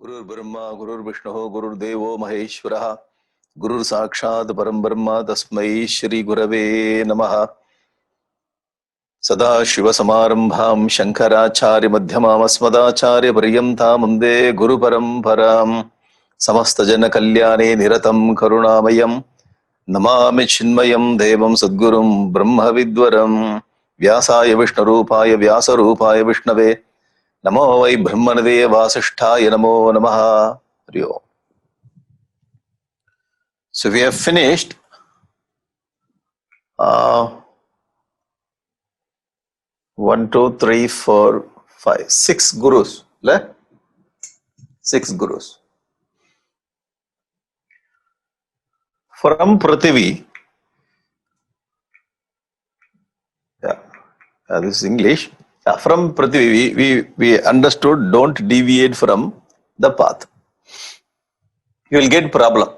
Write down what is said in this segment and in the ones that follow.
गुरुर् ब्रह्मा गुरुर्विष्णुः गुरुर्देवो महेश्वरः गुरुर् साक्षात् परं ब्रह्म तस्मै श्री गुरवे नमः। सदाशिवसमारम्भां शङ्कराचार्य मध्यमामस्मदाचार्य पर्यन्तां वन्दे गुरुपरम्परां। समस्तजनकल्याणे निरतं करुणामयं नमामि चिन्मयं देवं सद्गुरुं ब्रह्मविद्वरं। व्यासाय विष्णुरूपाय व्यासरूपाय विष्णवे नमो वै ब्रह्मनिधे वासिष्ठाय नमो नमः। हरि ओम. So we have finished 1, 2, 3, 4, 5, 6 gurus. 6 gurus. From Prithivi, this is English. From Prithivi, we understood don't deviate from the path. You will get problem.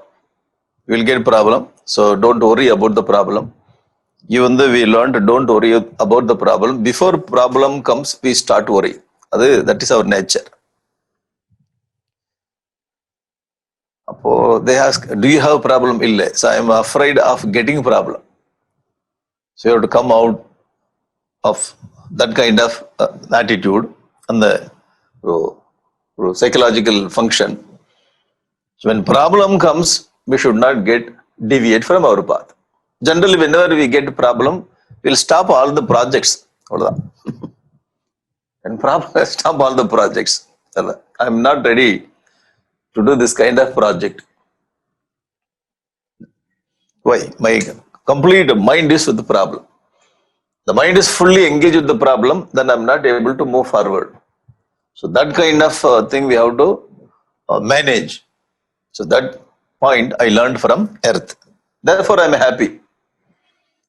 You will get problem. So don't worry about the problem. Even though we learned don't worry about the problem. Before problem comes, we start worry. That is our nature. They ask, do you have problem? Ille. So I am afraid of getting problem. So you have to come out of that kind of attitude and the psychological function. So when problem comes, we should not deviate from our path. Generally, whenever we get a problem, we'll stop all the projects. And stop all the projects. I'm not ready to do this kind of project. Why? My complete mind is with the problem. The mind is fully engaged with the problem, then I'm not able to move forward. So that kind of thing we have to manage. So that point I learned from earth. Therefore, I'm happy.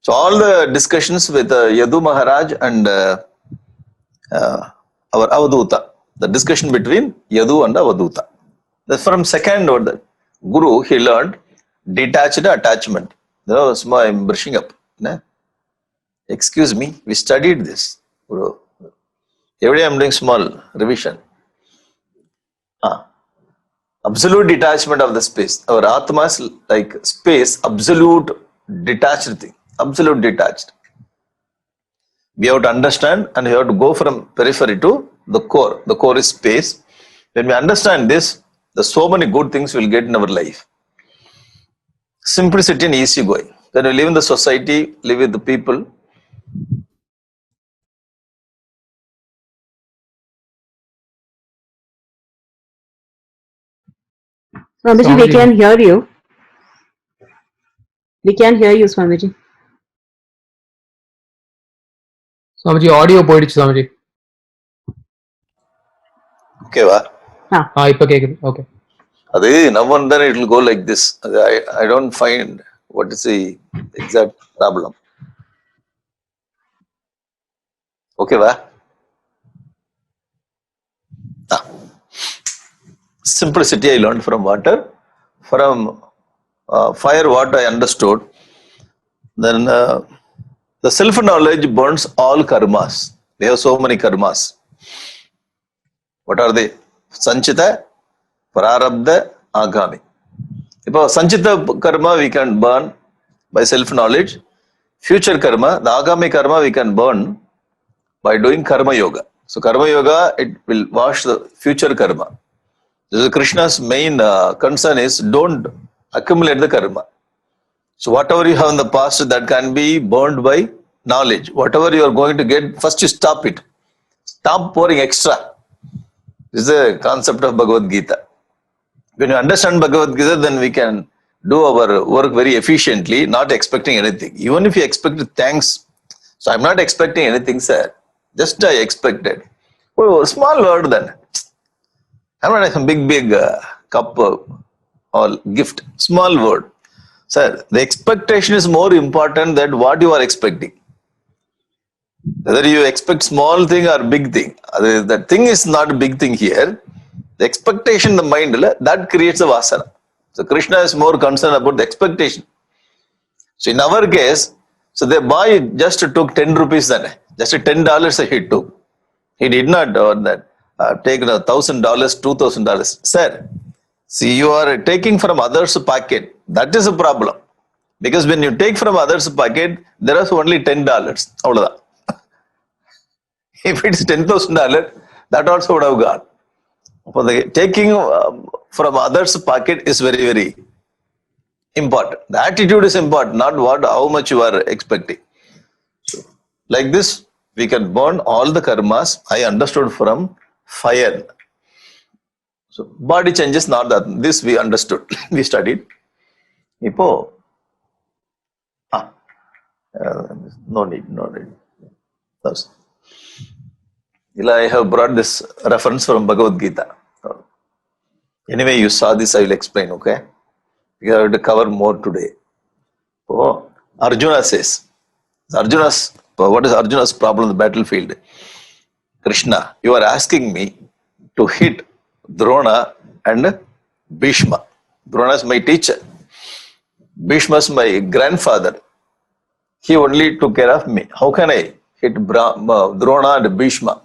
So all the discussions with Yadu Maharaj and our Avaduta, the discussion between Yadu and Avaduta. That's from second order. Guru, he learned detached attachment. I'm brushing up. Excuse me, we studied this. Every day I'm doing small revision. Absolute detachment of the space. Our Atma is like space, absolute detached thing. Absolute detached. We have to understand and we have to go from periphery to the core. The core is space. When we understand this, there's so many good things we'll get in our life. Simplicity and easy going. When we live in the society, live with the people. Swamiji, we can hear you. We can hear you, Swamiji. Swamiji, audio போயிடுச்சு Swamiji. Okay, va? இப்ப கேக்குது. Okay. Now and then it will go like this. I don't find what is the exact problem. Okay, va? Simplicity I learned from water. From fire, what I understood. Then the self-knowledge burns all karmas. We have so many karmas. What are they? Sanchita, Prarabdha, Agami. If Sanchita karma we can burn by self-knowledge. Future karma, the Agami karma we can burn by doing karma yoga. So karma yoga, it will wash the future karma. This is Krishna's main concern is don't accumulate the karma. So whatever you have in the past that can be burned by knowledge. Whatever you are going to get, first you stop it. Stop pouring extra. This is the concept of Bhagavad Gita. When you understand Bhagavad Gita, then we can do our work very efficiently, not expecting anything. Even if you expect thanks. So I'm not expecting anything, sir. Just I expected. Oh, small word then. I'm not a big cup or gift. Small word. Sir, the expectation is more important than what you are expecting. Whether you expect small thing or big thing, the thing is not a big thing here. The expectation in the mind, that creates a vasana. So Krishna is more concerned about the expectation. So in our case, so the boy just took 10 rupees then. Just $10 he took. He did not earn that. taken $1,000, $2,000. Sir, see, you are taking from others' pocket. That is a problem. Because when you take from others' pocket, there is only $10. அவ்வளவுதான். If it's $10,000, that also would have gone. For the taking from others' pocket is very, very important. The attitude is important, not how much you are expecting. So, like this, we can burn all the karmas. I understood from fire. So body changes, not that. This we understood. We studied. Ipo, no need. That's, I have brought this reference from Bhagavad Gita. Anyway, you saw this, I will explain, okay? We have to cover more today. Oh, Arjuna says, what is Arjuna's problem in the battlefield? Krishna, you are asking me to hit Drona and Bhishma. Drona is my teacher. Bhishma is my grandfather. He only took care of me. How can I hit Drona and Bhishma?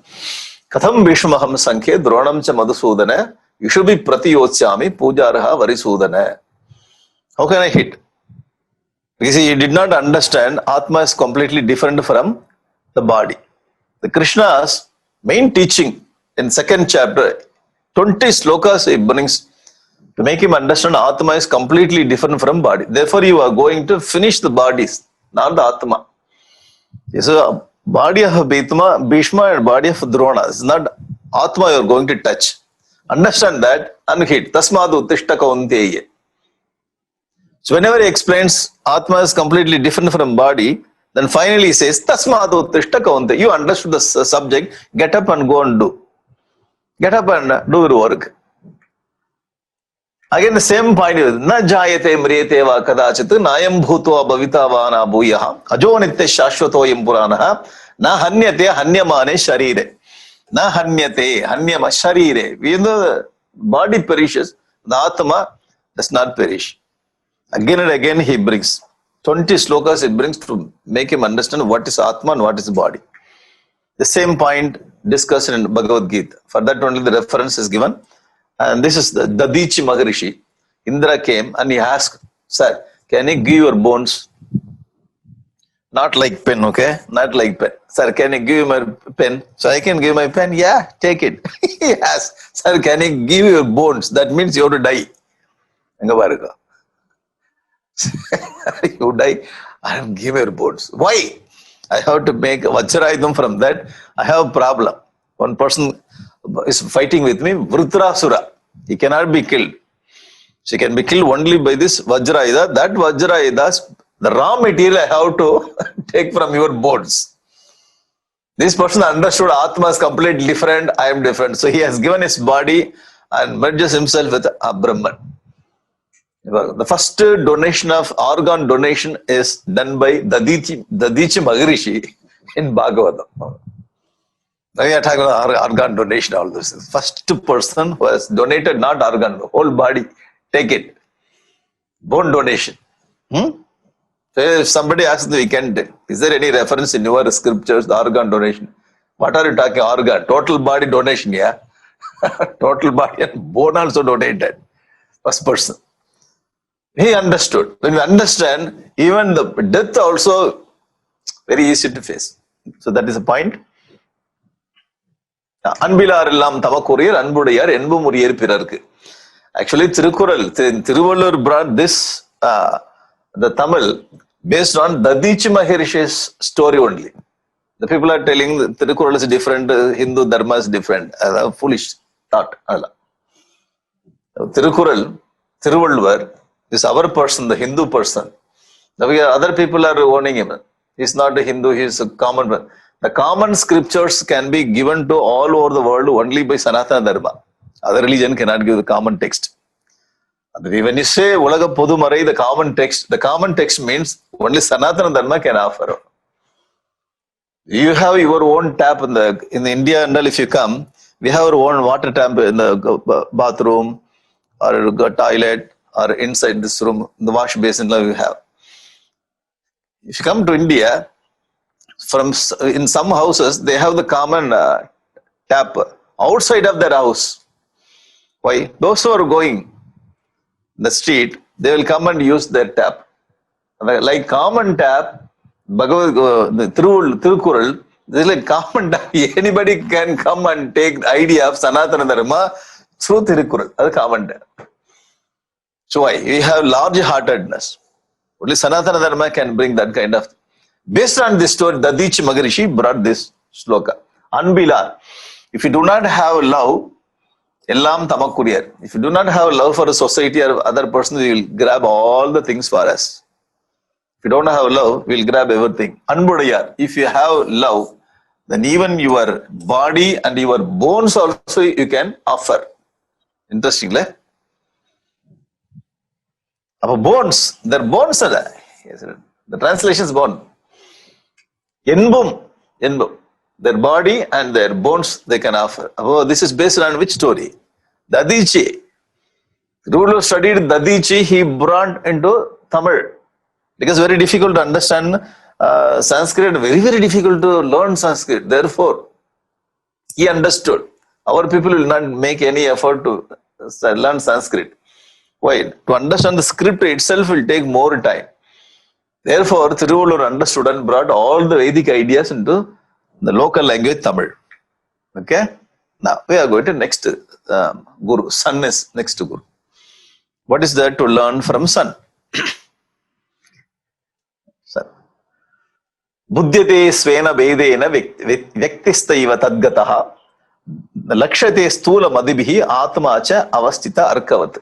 Katham Bhishmaham Sankhe Dronam cha Madhusudana Yushubi Pratiyotsyami Pujaraha Varisudana. How can I hit? Because he did not understand Atma is completely different from the body. The Krishna's main teaching in second chapter, 20 slokas he brings to make him understand Atma is completely different from body. Therefore, you are going to finish the bodies, not the Atma. So, body of Bhishma and body of Drona is not Atma you are going to touch. Understand that and hit. Tasmadu Uttishta Kaunteya. So whenever he explains Atma is completely different from body, then finally he says, Tasmadu Uttishta Kaunteya. You understood the subject, get up and go and do. Get up and do your work. Again, the same point is, Na jayate mriyate va kadachit, nayam bhutva bhavita vana bhuyaha, ajo nitya shashvatoyam puranaha, na hanyate hanyamane sharire. Na hanyate hanyama sharire. We know the body perishes, the Atma does not perish. Again and again he brings 20 slokas he brings to make him understand what is Atma and what is body. The same point discussed in Bhagavad Gita. For that only the reference is given. And this is the Dadichi Maharishi. Indra came and he asked, Sir, can you give your bones? Not like pen, okay? Not like pen. Sir, can you give my pen? So I can give my pen? Yeah, take it. He asked, Sir, can you give your bones? That means you have to die. You die, I have give your bones. Why? I have to make Vajrayudham from that. I have a problem. One person is fighting with me, Vrutrasura. He cannot be killed. She can be killed only by this Vajrayudha. That Vajrayudha, the raw material I have to take from your bones. This person understood Atma is completely different, I am different. So he has given his body and merges himself with Brahman. The first donation of organ donation is done by Dadichi Maharishi in Bhagavatam. Now we are talking about organ donation, all this. First person who has donated not organ, whole body, take it. Bone donation. So if somebody asks the weekend, is there any reference in your scriptures, the organ donation? What are you talking organ? Total body donation, yeah. Total body and bone also donated. First person. He understood. When we understand, even the death also very easy to face. So that is the point. Anbilar illam tavakuriyar anbudayar enbumuriyar pirarku. Actually, Tiruvallur brought this, the Tamil, based on Dadichi Maharishi's story only. The people are telling Tirukural is different, Hindu Dharma is different. Foolish thought. Tiruvallur is our person, the Hindu person. Other people are owning him. He's not a Hindu, he's a common person. The common scriptures can be given to all over the world only by Sanatana Dharma. Other religion cannot give the common text. When you say Ulaga Podumarai, the common text means only Sanatana Dharma can offer. You have your own tap in India, and if you come, we have our own water tap in the bathroom or toilet or inside this room, the wash basin we have. If you come to India, in some houses, they have the common tap outside of their house. Why? Those who are going in the street, they will come and use their tap. Like common tap, the Thirukural, this is like common tap. Anybody can come and take the idea of Sanatana Dharma through Thirukural. That's common tap. So why? We have large heartedness. Only Sanatana Dharma can bring that kind of. Based on this story, Dadichi Maharishi brought this sloka. Anbilar. If you do not have love, Ellam Tamakuriyar. If you do not have love for a society or other person, you will grab all the things for us. If you don't have love, we'll grab everything. Anbudayar. If you have love, then even your body and your bones also you can offer. Interesting, right? Our bones, their bones are there. Yes, the translation is bone. Enbum. Their body and their bones they can offer. Oh, this is based on which story? Dadichi. Ruler studied Dadichi, he brought into Tamil. Because very difficult to understand Sanskrit, very, very difficult to learn Sanskrit. Therefore, he understood. Our people will not make any effort to learn Sanskrit. Why? To understand the script itself will take more time. Therefore, Thiruvalur understood and brought all the Vedic ideas into the local language Tamil. Okay? Now, we are going to next Guru. Sun is next to Guru. What is there to learn from Sun? Sun. Buddhyate svena vedena vyaktistaiva tadgataha lakshate stula madibhi atmacha avastita arkavat.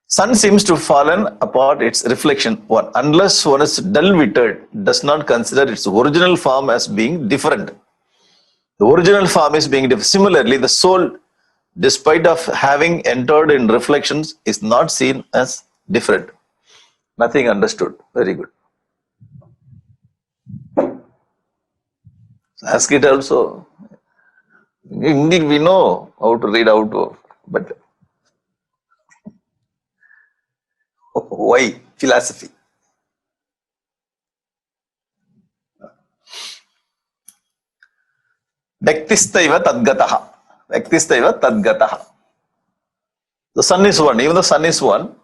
Sun seems to have fallen apart its reflection. One, unless one is dull-witted, does not consider its original form as being different. The original form is being different. Similarly, the soul, despite of having entered in reflections, is not seen as different. Nothing understood. Very good. Sanskrit also. Indeed, we know how to read out, but why philosophy? Vyaktistaiva tadgataha. Vyaktistaiva tadgataha. The sun is one. Even the sun is one.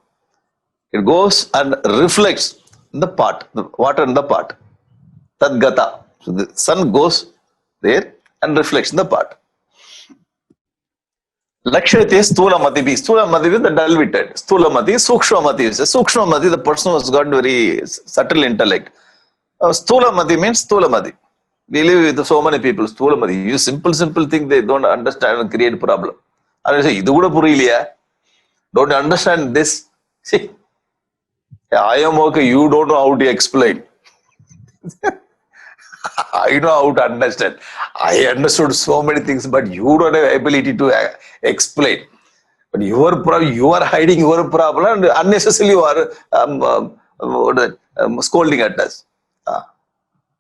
It goes and reflects in the pot, the water in the pot. Tadgata. So the sun goes there and reflects in the pot. Lakshate Sthulamati. Sthulamati is the dull-witted. Sthulamati, Sukshmamati. Sukshmamati, the person who has got very subtle intellect. Sthulamati means Sthulamati. We live with so many people. Sthulamati. You simple thing they don't understand and create problem. And you say, Idu kuda puriyaliya? Don't you understand this? See, I am okay. You don't know how to explain. I know how to understand. I understood so many things, but you don't have ability to explain. But you are hiding your problem and unnecessarily you are scolding at us.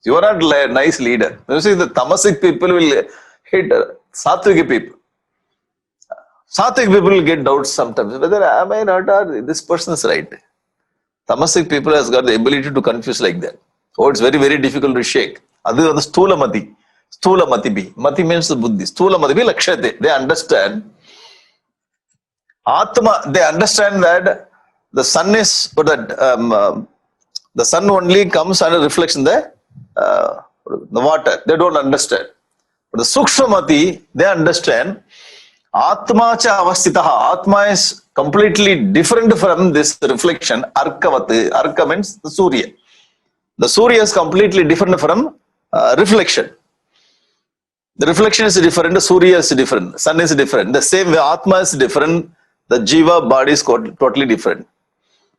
You are not a nice leader. You see, the tamasic people will hit sattvic people. Sattvic people will get doubts sometimes. Whether am I not or this person is right. Tamasic people has got the ability to confuse like that. Oh, it's very, very difficult to shake. That is the Sthulamati. Sthulamati bhi. Mati means the Buddhi. Sthulamati bhi lakshate. They understand. Atma, they understand that the sun is, the sun only comes and reflects in the water. They don't understand. But the Sukshmamati, they understand. Atma cha avastitaha. Atma is completely different from this reflection. Arkavat. Arka means the Surya. The Surya is completely different from reflection. The reflection is different, the Surya is different, sun is different. The same way Atma is different, the Jiva body is totally different.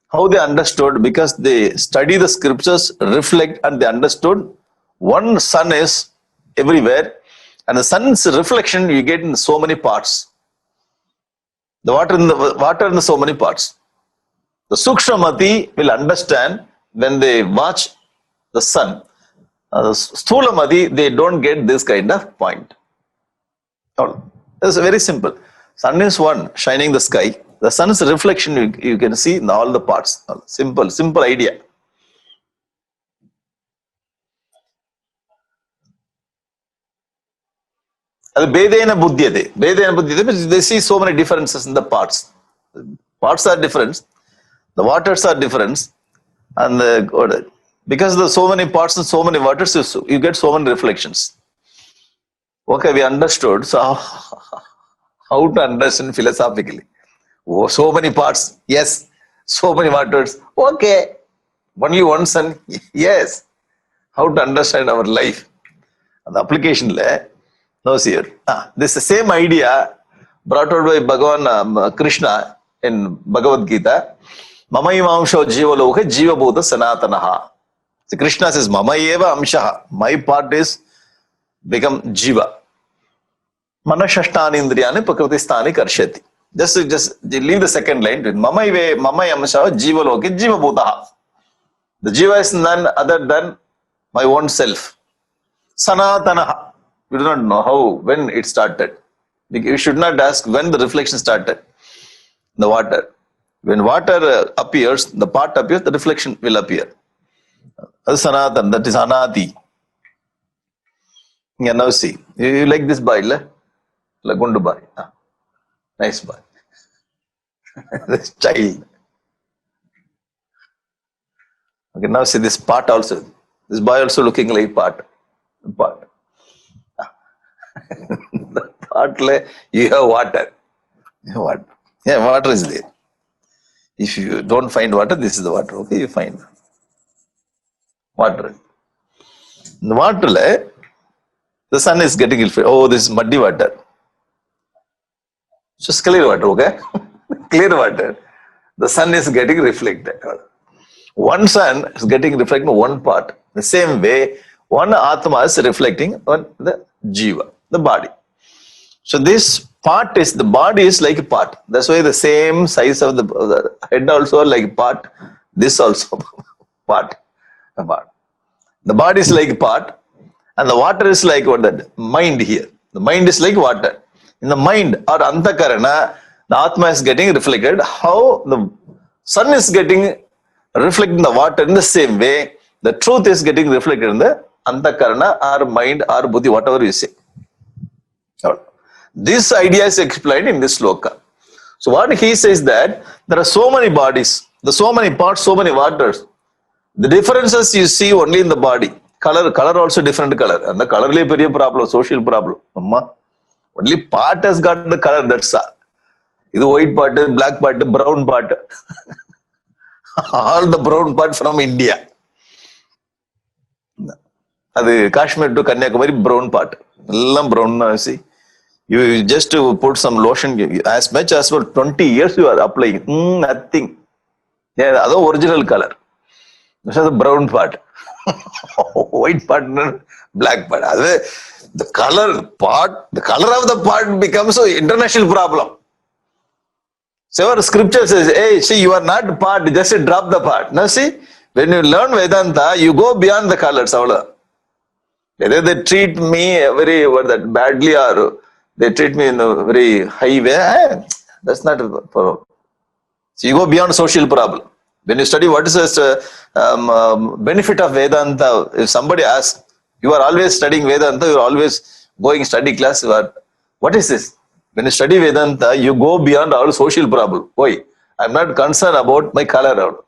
How they understood? Because they study the scriptures, reflect, and they understood one sun is everywhere, and the sun's reflection you get in so many parts. The water in so many parts. The Sukshmamati will understand when they watch the sun. Sthulamati, they don't get this kind of point. It's very simple. Sun is one, shining the sky. The sun's reflection you can see in all the parts. Simple idea. Adu Bedena Buddhyade. Bedena Buddhyade means they see so many differences in the parts. Parts are different, the waters are different, and because there are so many parts and so many waters, you get so many reflections. Okay, we understood. So, how to understand philosophically? Oh, so many parts, yes. So many waters, okay. Only one sun, yes. How to understand our life? The application no here. This is the same idea brought out by Bhagavan Krishna in Bhagavad Gita. Mama eva amsho jiva loka jiva bhuta sanatanaha. So Krishna says, Mama eva amshaha. My part is become jiva. Manashashtani indriyani prakriti sthani karshati. Just leave the second line. Mama amshaha jiva loka jiva bhuta. The jiva is none other than my own self. Sanatanaha. We do not know how, when it started. You should not ask when the reflection started. The water. When water appears, the part appears, the reflection will appear. That is Sanatan, that is Anadi. Yeah, now see. You like this boy, Lagundu boy. Nice boy. This child. Okay, now see this part also. This boy also looking like part. The part you have water. Yeah, water is there. If you don't find water, this is the water. Okay, you find water. In the water, the sun is getting reflected. Oh, this is muddy water. Just clear water, okay? Clear water. The sun is getting reflected. One sun is getting reflected in one part. The same way, one Atma is reflecting on the Jiva, the body. So this part is, the body is like a part. That's why the same size of the head also like a part. This also part. The body is like a part. And the water is like what that? Mind here. The mind is like water. In the mind or Antakarana, the Atma is getting reflected. How the sun is getting reflected in the water in the same way, the truth is getting reflected in the Antakarana or mind or Buddhi, whatever you say. This idea is explained in this sloka. So what he says that there are so many bodies, there's so many parts, so many waters. The differences you see only in the body. Color also different color. And the color is a problem, social problem. Only part has got the color, that's all. This white part, black part, brown part. All the brown part from India. That's Kashmir to Kanyakumari, brown part. All brown, see. You just put some lotion, as much as for 20 years you are applying. Nothing. Yeah, that's the original color. This is the brown part. White part, black part. The color part, the color of the part becomes an international problem. So our scripture says, hey, see, you are not part, just drop the part. Now see, when you learn Vedanta, you go beyond the colors. Whether they treat me very badly or they treat me in a very high way, that's not a problem. So you go beyond social problem. When you study what is the benefit of Vedanta, if somebody asks, you are always studying Vedanta, you are always going study class, what is this? When you study Vedanta, you go beyond all social problem. Why? I'm not concerned about my color.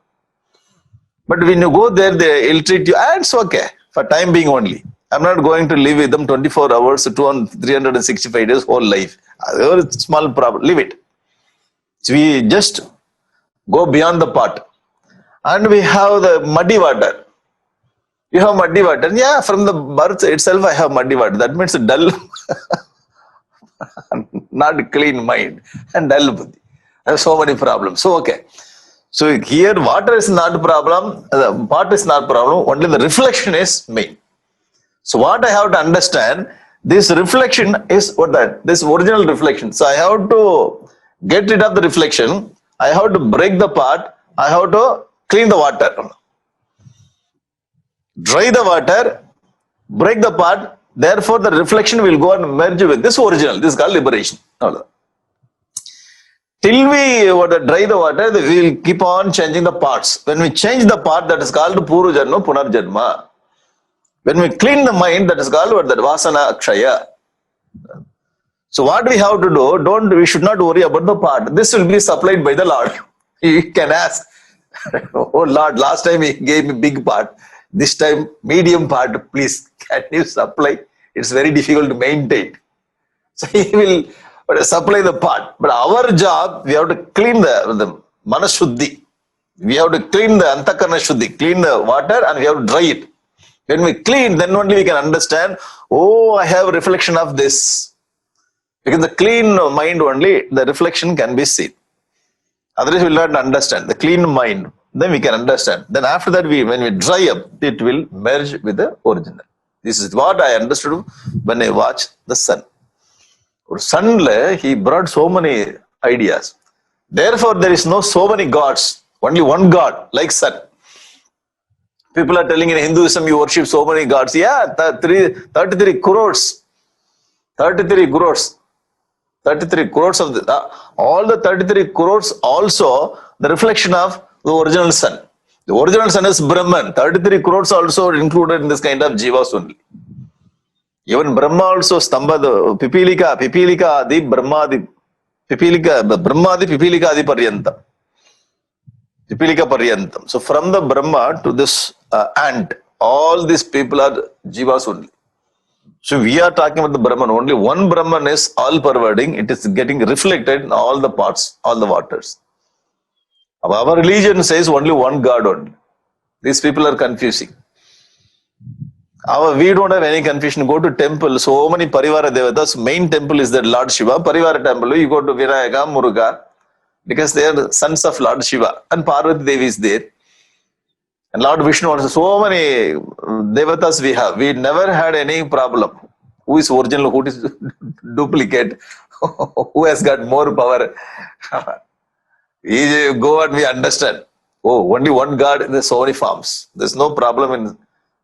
But when you go there, they will treat you, it's okay, for time being only. I'm not going to live with them 24 hours, 365 days, whole life. That's a small problem, leave it. So we just go beyond the part. And we have the muddy water. You have muddy water. Yeah, from the birth itself, I have muddy water. That means dull, not clean mind, and dull buddhi. I have so many problems. So, okay. So, here water is not a problem, the part is not a problem, only the reflection is main. So, what I have to understand, this reflection is what that? This original reflection. So, I have to get rid of the reflection, I have to break the part, I have to clean the water. Dry the water, break the part, therefore the reflection will go and merge with this original. This is called liberation. Till we dry the water, we will keep on changing the parts. When we change the part, that is called Puru Janma, Punar Janma. When we clean the mind, that is called Vasana Akshaya. So what we have to do, we should not worry about the part. This will be supplied by the Lord. You can ask, oh Lord, last time He gave me big part. This time, medium part, please, can you supply? It's very difficult to maintain. So He will supply the part. But our job, we have to clean the manashuddhi. We have to clean the antakarna shuddhi, clean the water, and we have to dry it. When we clean, then only we can understand, oh, I have a reflection of this. Because the clean mind only, the reflection can be seen. Otherwise, we will not understand. The clean mind, then we can understand. Then after that, when we dry up, it will merge with the original. This is what I understood when I watched the sun. Sun, he brought so many ideas. Therefore, there is no so many gods. Only one God, like sun. People are telling in Hinduism, you worship so many gods. Yeah, 33 crores. 33 crores. 33 crores of all the 33 crores also the reflection of the original sun. The original sun is Brahman. 33 crores also included in this kind of jivas only. Even Brahma also stamba, the Pipilika Adi, Brahmadi, Pipilika Adi Paryantam. Pipilika Paryantam. So from the Brahma to this ant, all these people are jivas only. So we are talking about the Brahman. Only one Brahman is all pervading. It is getting reflected in all the parts, all the waters. Our religion says only one God only. These people are confusing. We don't have any confusion. Go to temple, so many Parivara Devatas. Main temple is that Lord Shiva. Parivara temple, you go to Vinayaka, Muruga, because they are sons of Lord Shiva. And Parvati Devi is there. And Lord Vishnu also, so many Devatas we have. We never had any problem. Who is original, who is duplicate, who has got more power. We go and we understand. Oh, only one God in so many forms. There's no problem in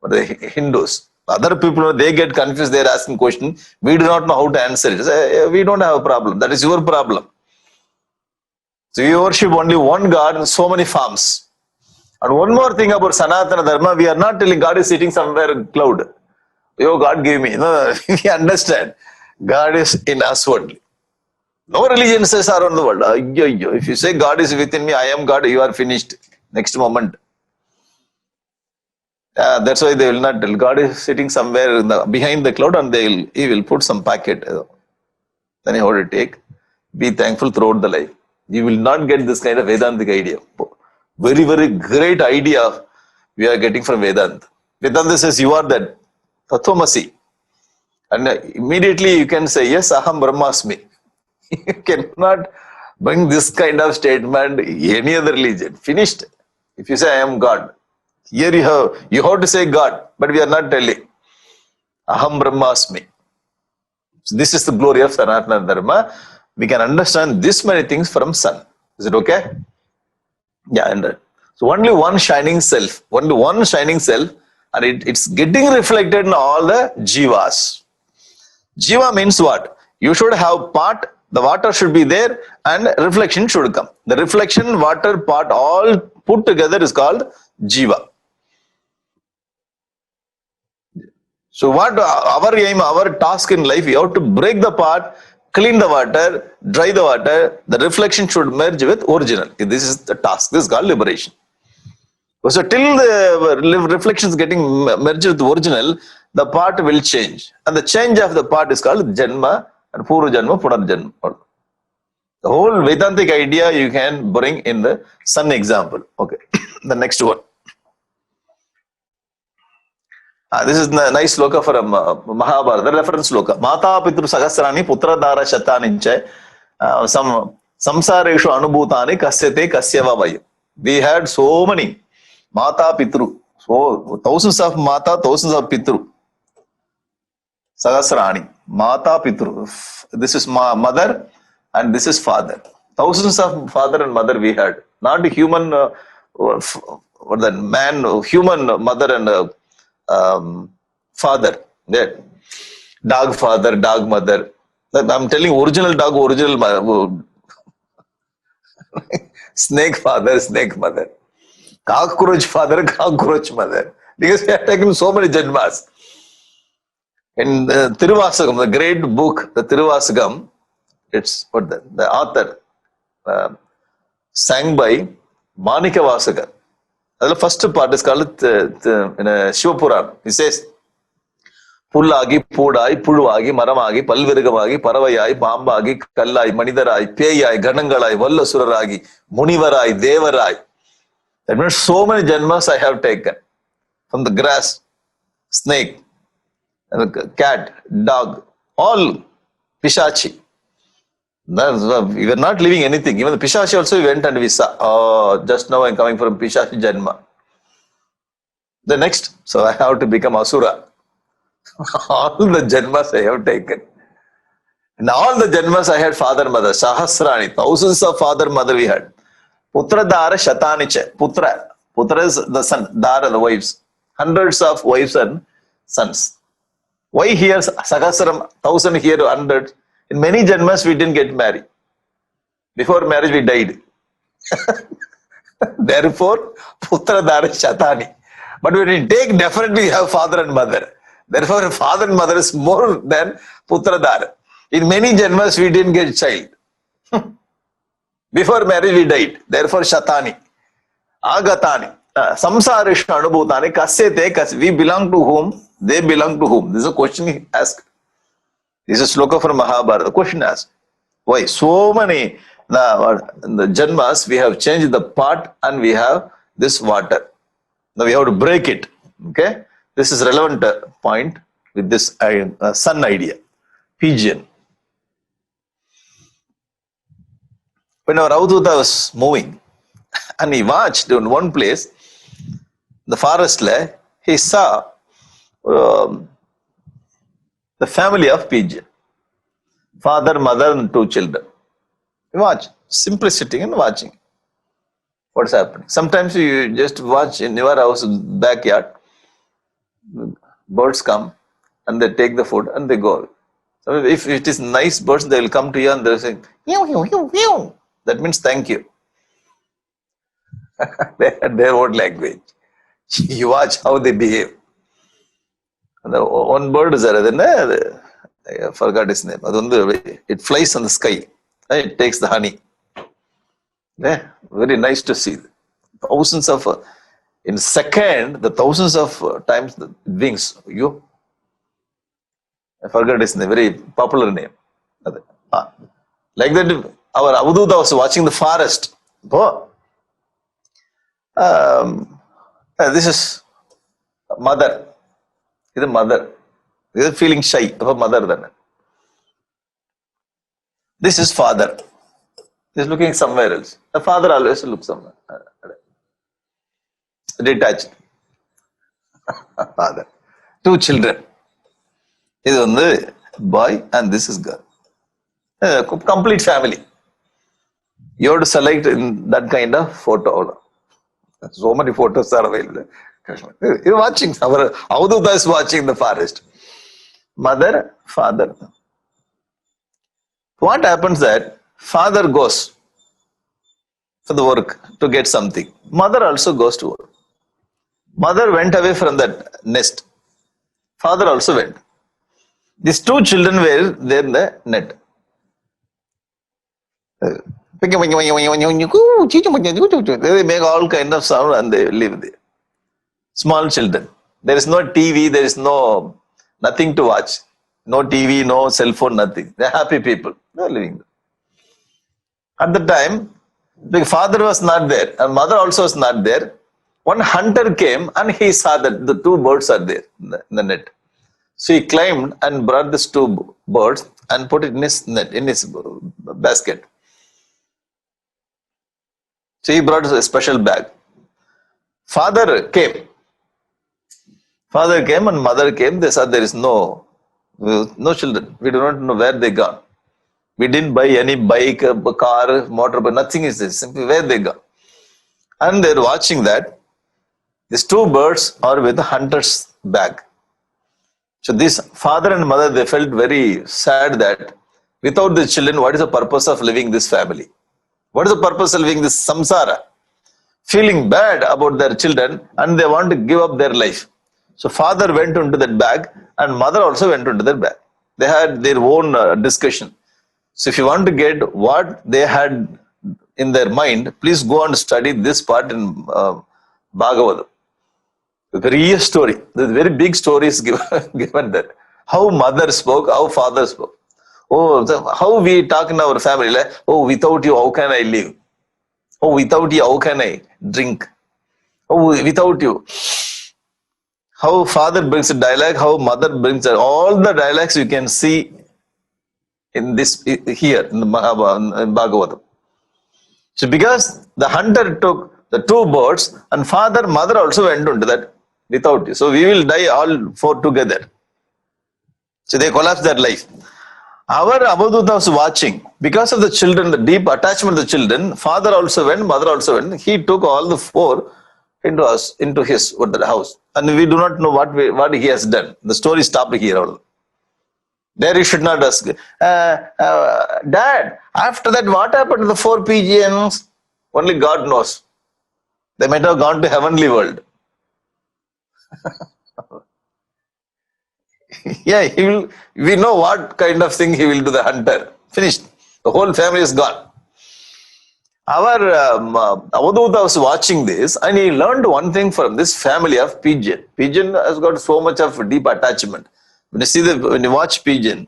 the Hindus. Other people, they get confused, they're asking questions. We do not know how to answer it. Say, we don't have a problem. That is your problem. So you worship only one God in so many forms. And one more thing about Sanatana Dharma, we are not telling God is sitting somewhere in cloud. Oh, God gave me. No, we understand. God is in us only. No religion says around the world. If you say God is within me, I am God, you are finished. Next moment. That's why they will not tell. God is sitting somewhere behind the cloud and He will put some packet. Then you have to take. Be thankful throughout the life. You will not get this kind of Vedantic idea. Very, very great idea we are getting from Vedanta. Vedanta says you are that Tathomasi. And immediately you can say, yes, Aham Brahmasmi. You cannot bring this kind of statement any other religion. Finished. If you say I am God. Here you have to say God, but we are not telling. Aham Brahmasmi. So this is the glory of Sanatana Dharma. We can understand this many things from sun. Is it okay? Yeah, and so only one shining self, and it's getting reflected in all the jivas. Jiva means what? You should have part, the water should be there, and reflection should come. The reflection, water, part, all put together is called jiva. So what our aim, our task in life, we have to break the part, clean the water, dry the water, the reflection should merge with original. This is the task. This is called liberation. So till the reflection is getting merged with the original, the part will change. And the change of the part is called Janma and Purva Janma, Punarjanma. The whole Vedantic idea you can bring in the sun example. Okay, the next one. This is a nice sloka from Mahabharata, the reference sloka. Mata Pitru Sahasrani Putra Dara Shataninche Samsareshu Anubhutani Kasyate Kasyava Vayu. We had so many Mata Pitru. So thousands of Mata, thousands of Pitru. Sahasrani. Mata Pitru. This is mother and this is father. Thousands of father and mother we had. Not human, human mother and father, there, dog father, dog mother. I'm telling original dog, original mother. Snake father, snake mother. Cockroach father, cockroach mother. Because we are taking so many janmas. In the Tiruvasagam, the great book, the Tiruvasagam, it's what the author sang by Manika Vasagar. The first part is called Shivapuran. He says, புல்லாகி பூடாய் புழுவாகி மரமாகி பல்விருகமாகி பறவையாய் பாம்பாகி கல்லாய் மனிதராய் பேயாய் கணங்களாய் வல்லசுரராகி முனிவராய் Devaraya. That means so many janmas I have taken. From the grass, snake, cat, dog, all Pishachi. We were not leaving anything. Even the Pishachi also went and we saw, oh, just now I'm coming from Pishachi Janma. The next, so I have to become Asura. All the Janmas I have taken. In all the Janmas I had father, mother, Sahasrani, thousands of father, mother we had. Putra Dara Shataniche. Putra is the son, Dara the wives. Hundreds of wives and sons. Why here Sahasram, 1,000 here, 100? In many Janmas we didn't get married. Before marriage we died. Therefore, Putra Dara Shatani. But when we take, definitely we have father and mother. Therefore, father and mother is more than Putra Dara. In many Janmas we didn't get child. Before marriage we died. Therefore, Shatani. Agatani. Samsarisha Anubhutani. Kasyate. We belong to whom? They belong to whom? This is a question he asked. This is a sloka from Mahabharata. The question asked. Why? So many the Janmas, we have changed the pot and we have this water. Now we have to break it. Okay? This is relevant point with this sun idea. Pigeon. When our Avadhuta was moving and he watched in one place, the forest, he saw the family of pigeon. Father, mother and 2 children. He watched, simply sitting and watching. What's happening? Sometimes you just watch in your house backyard. Birds come and they take the food and they go. So if it is nice birds, they will come to you and they will say, "Meow, meow, meow, meow." That means thank you. Their own language. You watch how they behave. And the one bird is there, I forgot his name. It flies on the sky. It takes the honey. Yeah, very nice to see. Thousands of, in second, the thousands of times the wings. I forgot his name, very popular name. Like that, our Avadhuta was watching the forest. This is mother. This is mother. This is feeling shy of a mother. Then. This is father. He is looking somewhere else. The father always looks somewhere. Detached. Father. 2 children. This is the boy and this is girl. Complete family. You have to select in that kind of photo. So many photos are available. You're watching. Our Avadhuta is watching the forest. Mother, father. What happens that father goes for the work to get something. Mother also goes to work. Mother went away from that nest. Father also went. These 2 children were there in the net. They make all kind of sound and they live there. Small children. There is no TV, there is nothing to watch. No TV, no cell phone, nothing. They are happy people. They are living there. At the time, the father was not there and mother also was not there. One hunter came and he saw that the 2 birds are there in the net. So he climbed and brought these 2 birds and put it in his net, in his basket. So he brought a special bag. Father came and mother came. They said there is no children. We do not know where they gone. We didn't buy any bike, car, motorbike, nothing is there. Simply where they gone. And they're watching that. These 2 birds are with the hunter's bag. So this father and mother, they felt very sad that without the children, what is the purpose of living this family? What is the purpose of living this samsara? Feeling bad about their children and they want to give up their life. So father went into that bag and mother also went into that bag. They had their own discussion. So if you want to get what they had in their mind, please go and study this part in Bhagavatam. A very story. There's very big stories given there. How mother spoke, how father spoke. Oh, how we talk in our family. Like, oh, without you, how can I live? Oh, without you, how can I drink? Oh, without you. How father brings a dialogue, how mother brings it. All the dialogues you can see in this here in the Bhagavatam. So because the hunter took the two birds and father, mother also went into that without you. So we will die all four together. So they collapsed their life. Our Avadhuta was watching. Because of the children, the deep attachment of the children, father also went, mother also went. He took all the four into his house. And we do not know what he has done. The story stopped here. There you should not ask, Dad, after that what happened to the four pigeons? Only God knows. They might have gone to heavenly world. Yeah, we know what kind of thing he will do, the hunter. Finished. The whole family is gone. Our Avadhuta was watching this and he learned one thing from this family of pigeon. Pigeon has got so much of deep attachment. When you watch pigeon,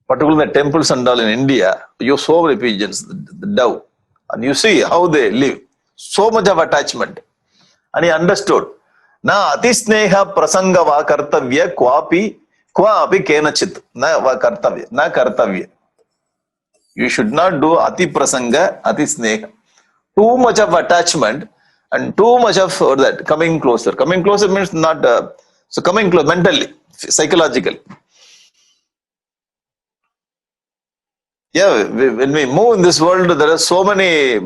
particularly in the temples and all in India, you have so many pigeons, the dove, and you see how they live. So much of attachment. And he understood. Na ati sneha prasanga va kartavya kwa api kenachit. Na va kartavya. Na kartavya. You should not do ati prasanga, ati sneha. Too much of attachment and too much of that coming closer. Coming closer means not, so coming close mentally, psychologically. Yeah, when we move in this world, there are so many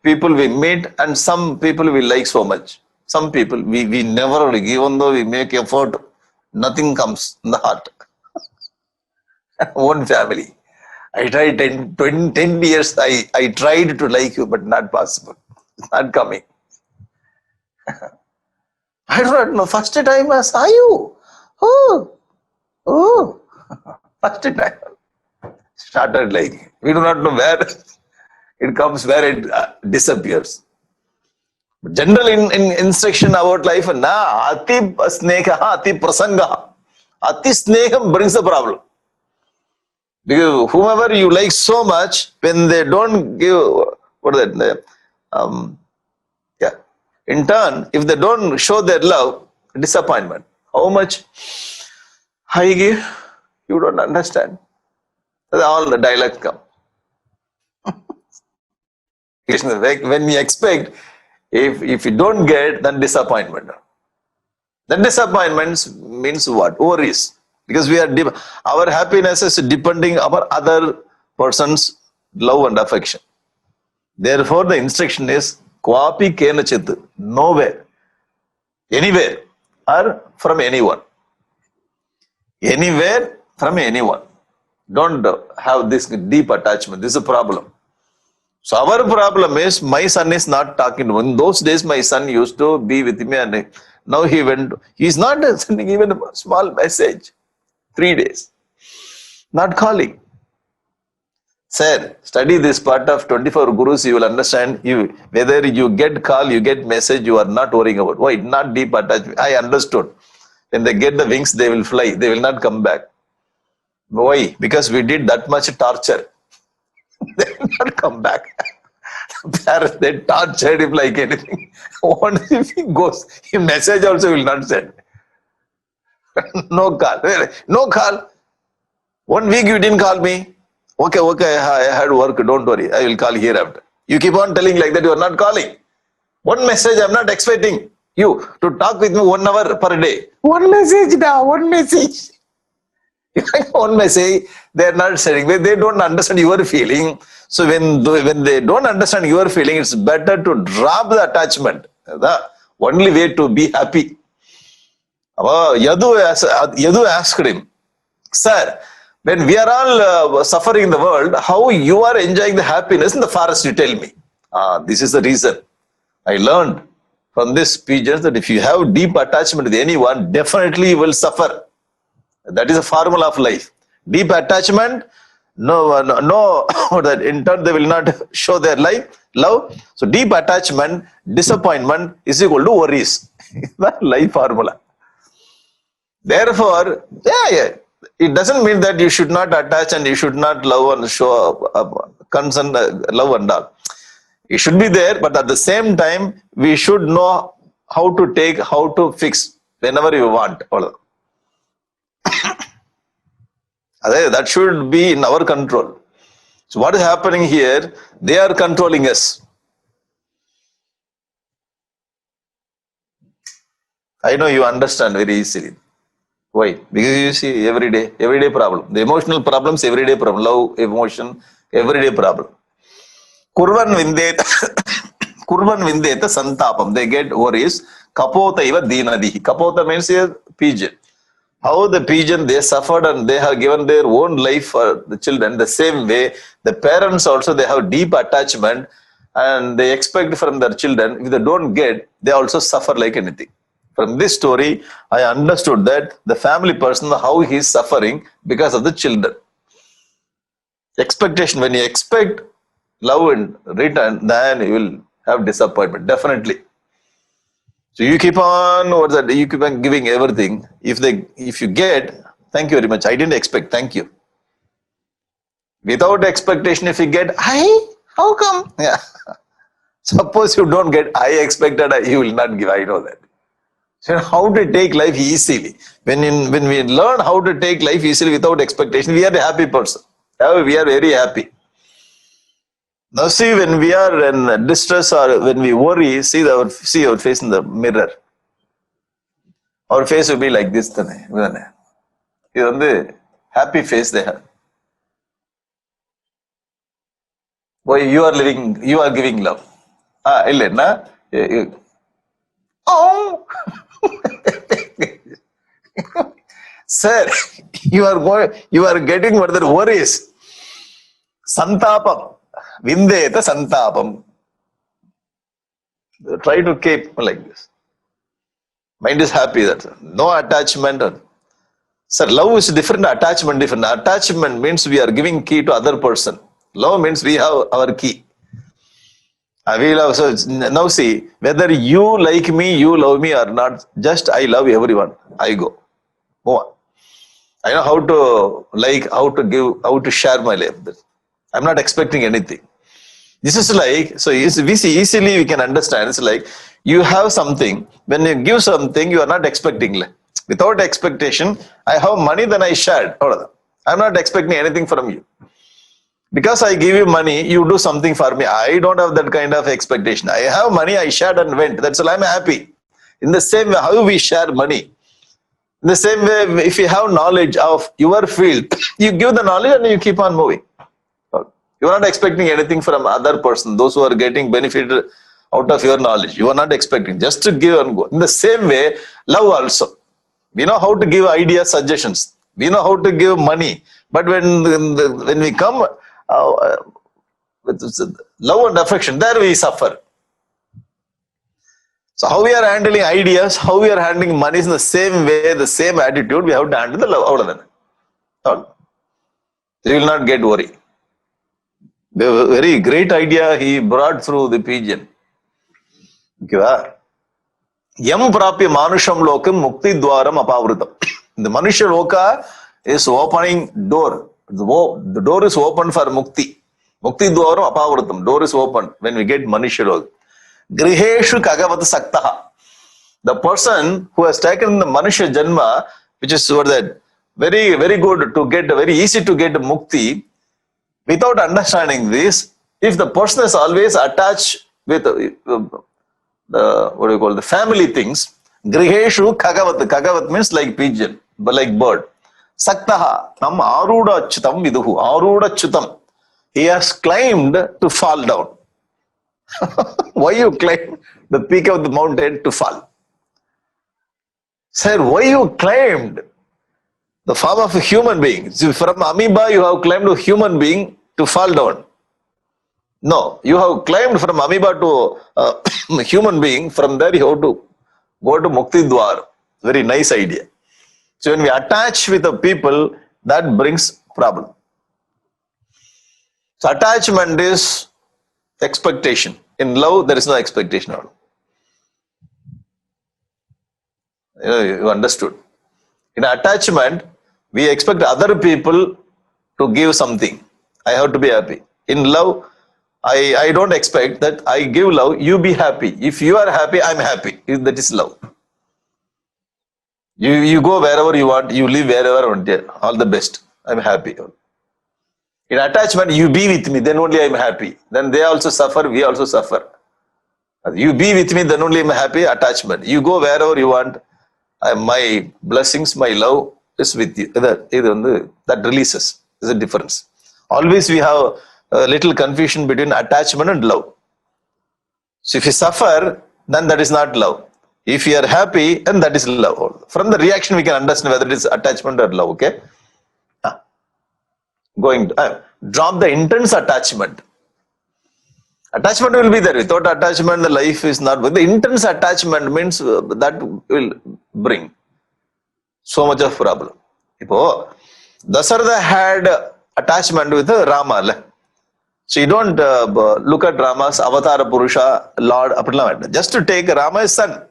people we meet and some people we like so much. Some people we never, even though we make effort, nothing comes in the heart. One family. I tried 10 years, I tried to like you, but not possible. It's not coming. I do not know. First time I saw you. Oh. First time. Started like, we do not know where it comes, where it disappears. General in instruction about life, na ati sneha, ati prasanga. Ati sneham brings the problem. Because whomever you like so much, when they don't give, in turn, if they don't show their love, disappointment. How much I give, you don't understand. All the dialogues come. When we expect, if you don't get, then disappointment. Then disappointments means what? Worries. Because we are our happiness is depending upon other person's love and affection. Therefore, the instruction is kwapi kenachit, nowhere, anywhere, or from anyone. Anywhere from anyone. Don't have this deep attachment. This is a problem. So our problem is my son is not talking to me. In those days, my son used to be with me and now he's not sending even a small message. 3 days. Not calling. Sir, study this part of 24 Gurus, you will understand. Whether you get call, you get message, you are not worrying about. Why? Not deep attachment. I understood. When they get the wings, they will fly. They will not come back. Why? Because we did that much torture. They will not come back. Parents, they tortured him like anything. What if he goes? His message also will not send. No call. No call. 1 week you didn't call me. Okay, I had work. Don't worry. I will call hereafter. You keep on telling like that. You are not calling. One message. I am not expecting you to talk with me 1 hour per day. One message now. One message. One message. They are not sending. They don't understand your feeling. So when they don't understand your feeling, it's better to drop the attachment. The only way to be happy. Yadu asked him, Sir, when we are all suffering in the world, how you are enjoying the happiness in the forest, you tell me. This is the reason. I learned from this pigeons that if you have deep attachment with anyone, definitely you will suffer. That is a formula of life. Deep attachment, no, that in turn they will not show their love. So deep attachment, disappointment is equal to worries. That life formula. Therefore, it doesn't mean that you should not attach and you should not love and show concern, love and all. It should be there, but at the same time, we should know how to take, how to fix whenever you want. That should be in our control. So what is happening here? They are controlling us. I know you understand very easily. Why? Because you see everyday problem. The emotional problems, everyday problem. Love, emotion, everyday problem. Kurvan vindeta santapam. They get worries. Kapota iva dinadihi. Kapota means a pigeon. How the pigeon, they suffered and they have given their own life for the children. The same way, the parents also, they have deep attachment and they expect from their children. If they don't get, they also suffer like anything. From this story, I understood that the family person, how he is suffering because of the children. Expectation, when you expect love in return, then you will have disappointment, definitely. So you keep on, you keep on giving everything. If you get, thank you very much. I didn't expect, thank you. Without expectation, if you get, how come? Yeah. Suppose you don't get, I expected, you will not give, I know that. So how to take life easily. When we learn how to take life easily without expectation, we are a happy person. We are very happy. Now see, when we are in distress or when we worry, see our face in the mirror. Our face will be like this. Happy face they have. Why you are giving love. Oh. Sir, you are getting further worries. Santapam. Vindeta santapam. Try to keep like this. Mind is happy that no attachment. Sir, love is different, attachment different. Attachment means we are giving key to other person. Love means we have our key. So now see, whether you like me, you love me or not, just I love everyone. I go. Move on. I know how to like, how to give, how to share my life. I'm not expecting anything. This is like, so we see easily we can understand. It's like you have something. When you give something, you are not expecting. Without expectation, I have money, then I shared. I'm not expecting anything from you. Because I give you money, you do something for me. I don't have that kind of expectation. I have money, I shared and went. That's all, I'm happy. In the same way, how we share money. In the same way, if you have knowledge of your field, you give the knowledge and you keep on moving. You are not expecting anything from other person, those who are getting benefit out of your knowledge. You are not expecting, just to give and go. In the same way, love also. We know how to give ideas, suggestions. We know how to give money. But when we come with love and affection, there we suffer. So how we are handling ideas, how we are handling money is in the same way, the same attitude we have to handle the love. You will not get worried. The very great idea he brought through the pigeon. Yam prapya manusham lokam mukti dwaram apavrutam. The manusha loka is opening door. The door is open for mukti. Mukti dwaram apavrutam. Door is open when we get manusha loka. Griheshu kagavat saktaha. The person who has taken the manusha janma, which is very, very good to get, very easy to get mukti. Without understanding this, if the person is always attached with the family things, griheshu kagavat. Kagavat means like pigeon, but like bird. Saktaha tam aruda chutam viduhu. Aruda chutam. He has climbed to fall down. Why you climb the peak of the mountain to fall? Sir, why you climbed the form of a human being? So from amoeba, you have climbed to human being to fall down. No, you have climbed from amoeba to human being. From there, you have to go to Mukti Dwar. Very nice idea. So when we attach with the people, that brings problem. So attachment is expectation. In love, there is no expectation. You understood. In attachment, we expect other people to give something. I have to be happy. In love, I don't expect that I give love, you be happy. If you are happy, I'm happy. That is love. You go wherever you want, you live wherever you want. All the best. I'm happy. In attachment, you be with me, then only I'm happy. Then they also suffer, we also suffer. You be with me, then only I'm happy. Attachment. You go wherever you want. My blessings, my love is with you. That releases. There's a difference. Always we have a little confusion between attachment and love. So if you suffer, then that is not love. If you are happy, then that is love. From the reaction, we can understand whether it is attachment or love. Okay. Drop the intense attachment. Attachment will be there. Without attachment, the life is not. But the intense attachment means that will bring so much of problem. Dasharatha had attachment with Rama. So you don't look at Rama's Avatara Purusha, Lord, just to take Rama's son.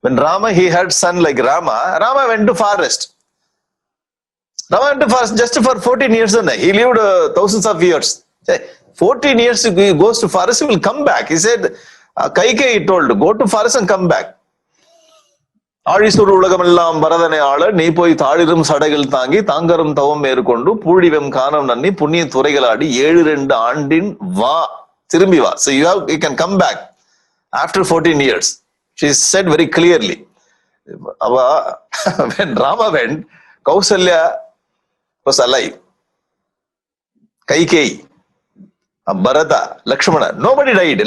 When Rama, he had son like Rama went to forest. Rama went to forest just for 14 years. He lived thousands of years. 14 years he goes to forest, he will come back. He said, Kaikeyi told, go to forest and come back. ஆழிசூர் உலகமெல்லாம் பரதனை ஆள நீ போய் தாழிரும் சடைகள் தாங்கி தாங்கரும் தவம் மேற்கொண்டு பூழிவம் காணம் நன்னி புண்ணிய துறைகளாடி 7-2 ஆண்டின் வா திரும்பி வா. So you can come back after 14 years. She said very clearly. When Rama went, Kausalya was alive. Kaikeyi, Bharata, Lakshmana, nobody died.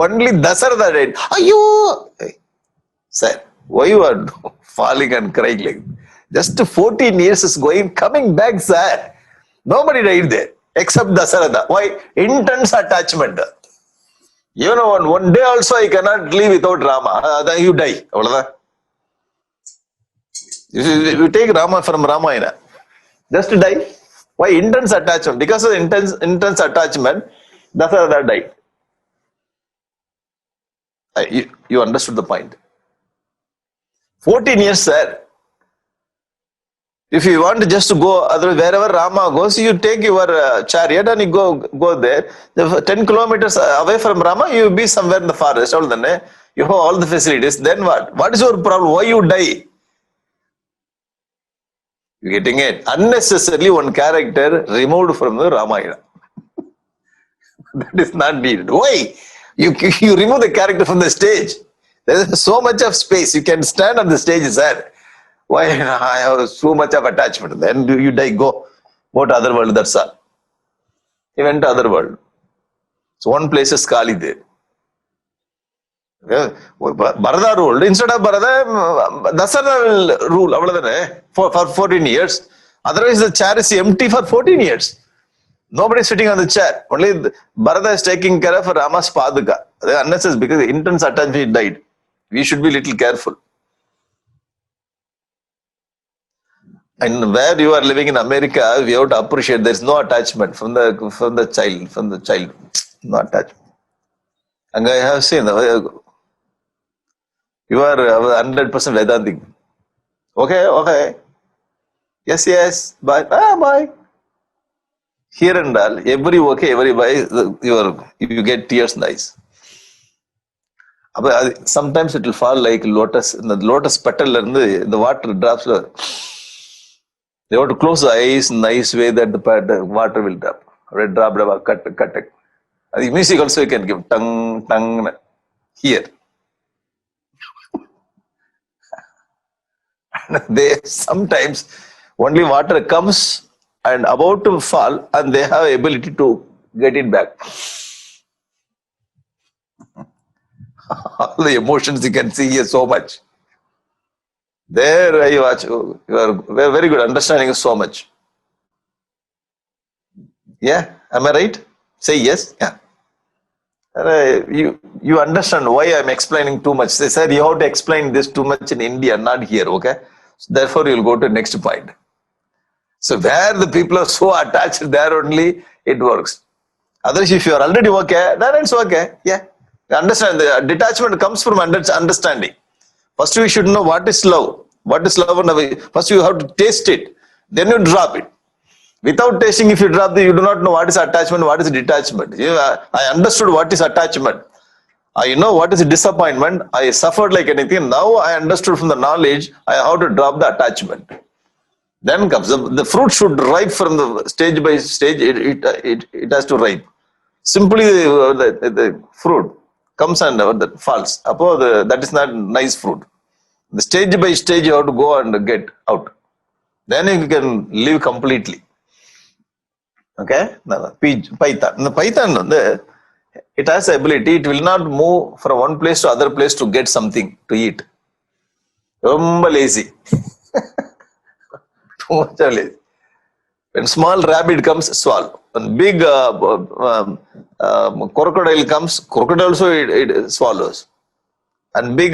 Only Dasharatha died. Ayyo! Sir, why you are falling and crying like just 14 years is coming back, sir. Nobody died there except Dasharatha. Why? Intense attachment. You know, one day also I cannot live without Rama. Then you die. You take Rama from Ramayana. Just to die. Why? Intense attachment. Because of intense attachment, Dasharatha died. You understood the point. 14 years, sir. If you want just to go wherever Rama goes, you take your chariot and you go there. 10 kilometers away from Rama, you will be somewhere in the forest. You have all the facilities. Then what? What is your problem? Why you die? You getting it? Unnecessarily one character removed from the Ramayana. That is not needed. Why? You remove the character from the stage. There is so much of space. You can stand on the stage, sir. Why I have so much of attachment? Then you die, go to other world, that's all. He went to other world. So one place is Kali there. Bharata ruled. Instead of Bharata, Dasharatha will rule for 14 years. Otherwise the chair is empty for 14 years. Nobody is sitting on the chair. Only Bharata is taking care of Rama's Padaka. Unnecessary because the intense attachment died. We should be little careful. And where you are living in America, we have to appreciate there is no attachment from the child, no attachment. And I have seen you are 100% Vedantic. Okay. Yes. Bye. Here and all, every bye, you get tears in the eyes. Sometimes it will fall like lotus. In the lotus petal, the water drops. They have to close the eyes in nice way that the water will drop. Red drop, cut. The music also you can give tongue here. They sometimes only water comes and about to fall, and they have ability to get it back. All the emotions you can see here so much. There I watch. You are very good understanding so much. Yeah, am I right? Say yes. Yeah. You understand why I'm explaining too much. They said you have to explain this too much in India, not here. Okay. So therefore, you'll go to next point. So where the people are so attached, there only it works. Otherwise, if you are already okay, then it's okay. Yeah. Understand, the detachment comes from understanding. First, we should know what is love. What is love? And first, you have to taste it. Then you drop it. Without tasting, if you drop you do not know what is attachment, what is detachment. I understood what is attachment. I know what is disappointment. I suffered like anything. Now I understood from the knowledge, I have to drop the attachment. Then comes the fruit should ripe from the stage by stage. It has to ripe. Simply the fruit comes and falls. That is not nice fruit. The stage by stage you have to go and get out. Then you can live completely. Okay, python. The python, it has the ability. It will not move from one place to other place to get something to eat. ரொம்ப lazy. Too much lazy. When small rabbit comes, swallow. When big crocodile comes, crocodile also it swallows. And big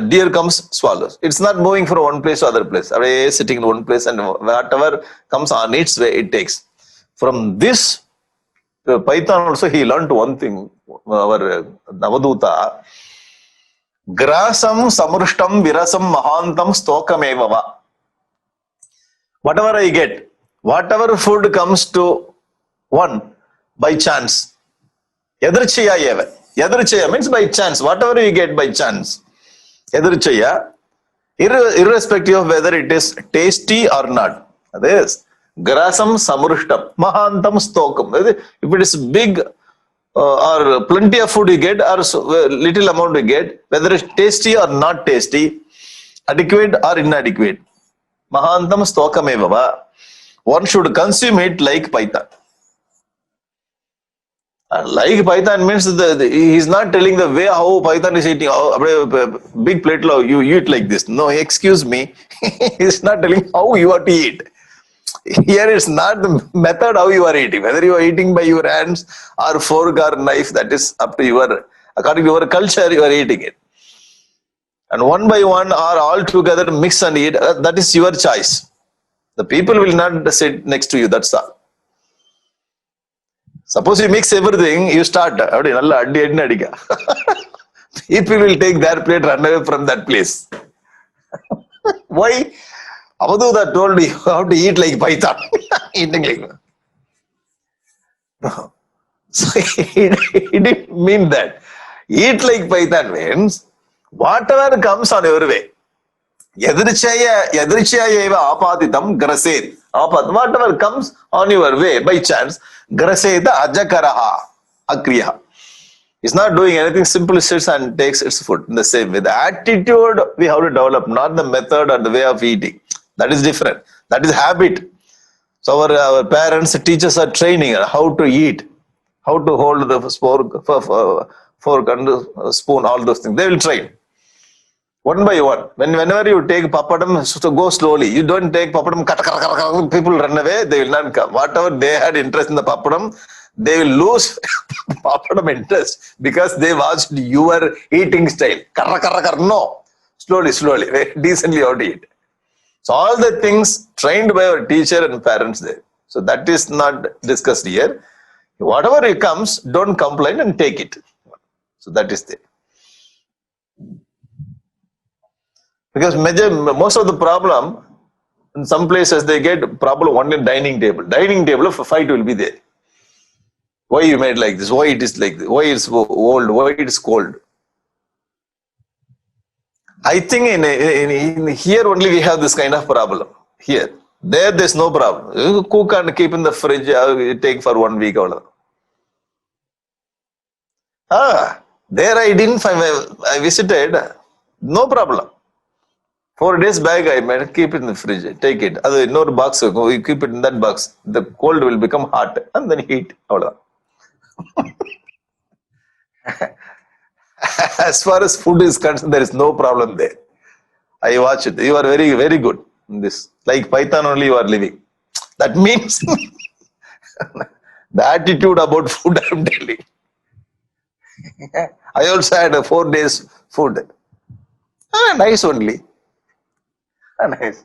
deer comes, swallows. It's not moving from one place to other place. Sitting in one place and whatever comes on its way, it takes. From this, Python also, he learned one thing. Our Navaduta, grasam samrushtam virasam mahantam stokamevava. Whatever I get, whatever food comes to one by chance. Yadrichaya eva. Yadrichaya means by chance. Whatever you get by chance. Yadrichaya, irrespective of whether it is tasty or not. That is, grasam samrushtam mahantam stokam. If it is big or plenty of food you get or little amount you get, whether it's tasty or not tasty, adequate or inadequate, mahantam stokamevava, one should consume it like python. Like python means he is not telling the way how python is eating. Big plate you eat like this. No, excuse me. He is not telling how you are to eat. Here it's not the method how you are eating. Whether you are eating by your hands or fork or knife, that is up to according to your culture, you are eating it. And one by one or all together mix and eat, that is your choice. The people will not sit next to you, that's all. Suppose you mix everything, you start. People will take their plate, run away from that place. Why? Avaduta told you how to eat like python. Eating like that. No. So he didn't mean that. Eat like python means whatever comes on your way. Yadrichaya eva apaditam graset. Whatever comes on your way by chance, graseta ajakaraha akriya. It's not doing anything, simply sits and takes its food in the same way. The attitude we have to develop, not the method or the way of eating. That is different. That is habit. So our parents, teachers are training how to eat, how to hold the fork and spoon, all those things. They will train. One by one. Whenever you take papadam, so go slowly. You don't take papadam, people run away, they will not come. Whatever they had interest in the papadam, they will lose papadam interest because they watched your eating style. No. Slowly, very decently how to eat. So all the things trained by our teacher and parents there. So that is not discussed here. Whatever it comes, don't complain and take it. So that is there. Because most of the problem, in some places they get problem only in dining table. Dining table, a fight will be there. Why you made like this? Why it is like this? Why it's old? Why it is cold? I think in here only we have this kind of problem. Here. There's no problem. You cook and keep in the fridge, take for 1 week. There I didn't find, I visited, no problem. 4 days back I made, keep it in the fridge, take it. No box, you keep it in that box. The cold will become hot and then heat. As far as food is concerned, there is no problem there. I watch it. You are very, very good in this. Like python only you are living. That means The attitude about food I'm telling. I also had a 4 days food. Nice only. Nice.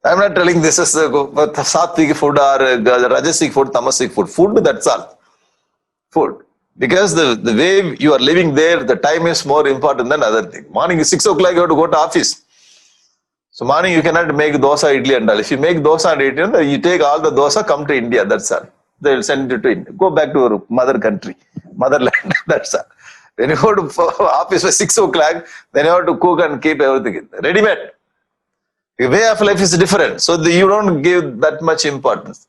I'm not telling this is sattvic food or rajasic food, tamasic food. Food, that's all. Food. Because the way you are living there, the time is more important than other thing. Morning is 6 o'clock, you have to go to office. So morning you cannot make dosa, idli and all. If you make dosa and idli, you take all the dosa, come to India, that's all. They will send you to India. Go back to your mother country, motherland, that's all. When you go to office by 6 o'clock, then you have to cook and keep everything ready-made. The way of life is different. So you don't give that much importance.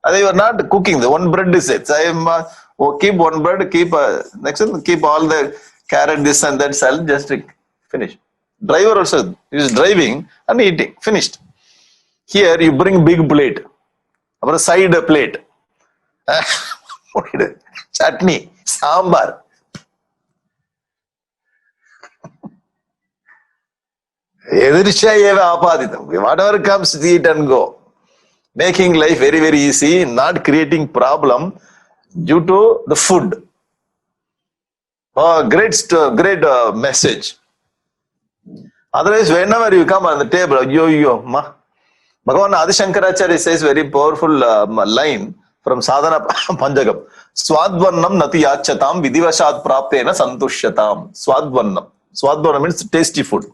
And you are not cooking. The one bread is it. I am keep one bread, keep next one, keep all the carrot, this and that, salt, just finish. Driver also is driving and eating. Finished. Here you bring big plate. Our side plate. Chutney, sambar. Whatever comes, eat and go. Making life very, very easy, not creating problem due to the food. Great message. Otherwise, whenever you come on the table, Bhagavan Adi Shankaracharya says very powerful line from Sadhana Panjagam. Swadvarnam nati yachatam vidivashat praptena santushyatam. Swadvarnam. Swadvarnam means tasty food.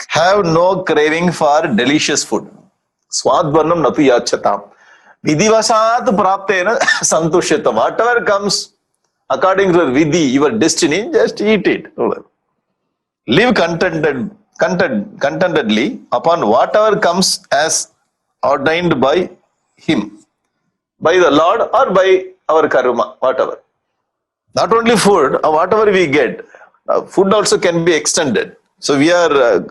Have no craving for delicious food. Swadvarnam nati yachatam. Vidivasat praptena santushyatam. Whatever comes according to vidhi, your destiny, just eat it. Live contentedly upon whatever comes as ordained by him, by the Lord or by our karma, whatever. Not only food, whatever we get, food also can be extended. So we are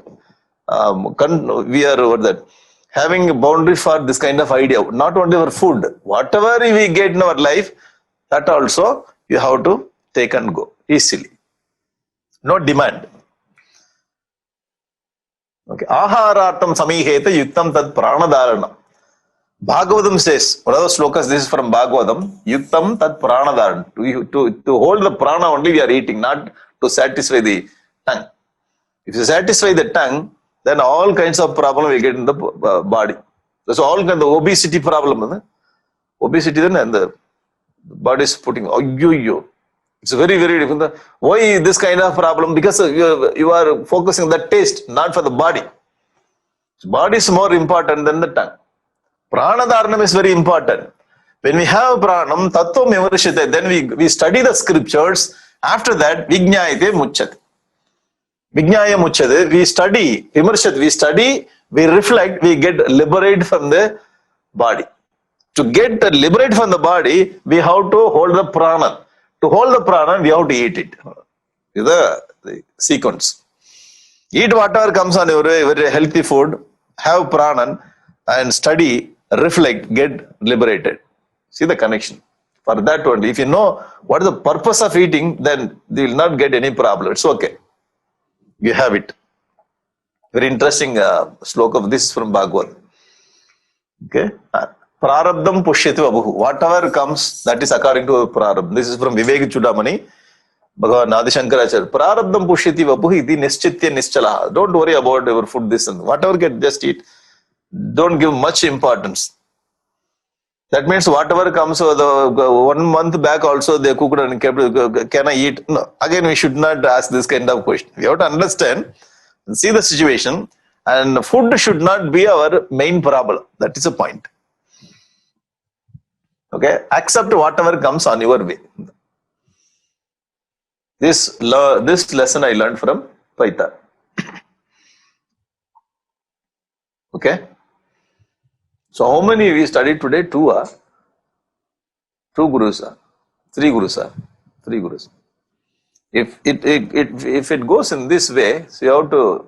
having a boundary for this kind of idea. Not only our food, whatever we get in our life, that also you have to take and go easily. No demand. Okay. Aharartam samiheta yuktam tad pranadaranam. Bhagavatam says, one of the slokas, this is from Bhagavatam, yuktam tad pranadaranam. To hold the prana only we are eating, not to satisfy the tongue. If you satisfy the tongue, then all kinds of problem we get in the body. That's all kind of obesity problem. Obesity, then and the body is putting, it's very, very different. Why this kind of problem? Because you are focusing on the taste, not for the body. Body is more important than the tongue. Pranadharanam is very important. When we have pranam, tattvam vimarshite, then we study the scriptures. After that, vijñāyate muchyate. Vijñāya muchyate, we study, vimarshate, we study, we reflect, we get liberated from the body. To get liberated from the body, we have to hold the prana. To hold the prana, we have to eat it. This is the sequence. Eat whatever comes on your very healthy food, have prana and study, reflect, get liberated. See the connection. For that only, if you know what is the purpose of eating, then you will not get any problem. It's okay. You have it. Very interesting sloka of this from Bhagavad. Okay. Prarabdham pushyati vabuhu. Whatever comes, that is according to prarabdham. This is from Vivek Chudamani, Bhagavan Adi Shankaracharya. Prarabdham pushyati vabuhu iti nischitya nischalaha. Don't worry about your food, this and whatever get, just eat. Don't give much importance. That means whatever comes, 1 month back also they cooked and kept, can I eat? No. Again, we should not ask this kind of question. We have to understand and see the situation, and food should not be our main problem. That is a point. Okay, accept whatever comes on your way. This lesson I learned from Paita. Okay. So how many we studied today? 2 gurus, 3 gurus, 3 gurus. If it goes in this way, so you have to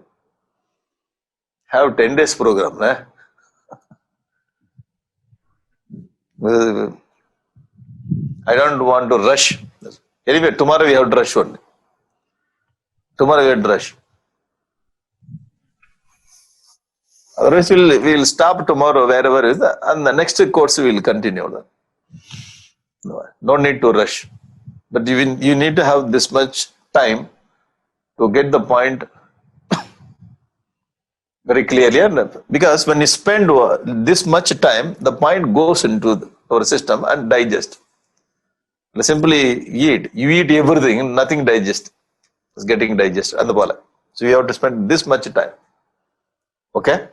have 10 days program. I don't want to rush. Anyway, tomorrow we have to rush only. Tomorrow we have to rush. Otherwise, we'll stop tomorrow wherever it is, and the next course we will continue. No need to rush. But you need to have this much time to get the point very clearly. Because when you spend this much time, the point goes into our system and digest. Simply eat. You eat everything, nothing digest. It's getting digested. So you have to spend this much time. Okay?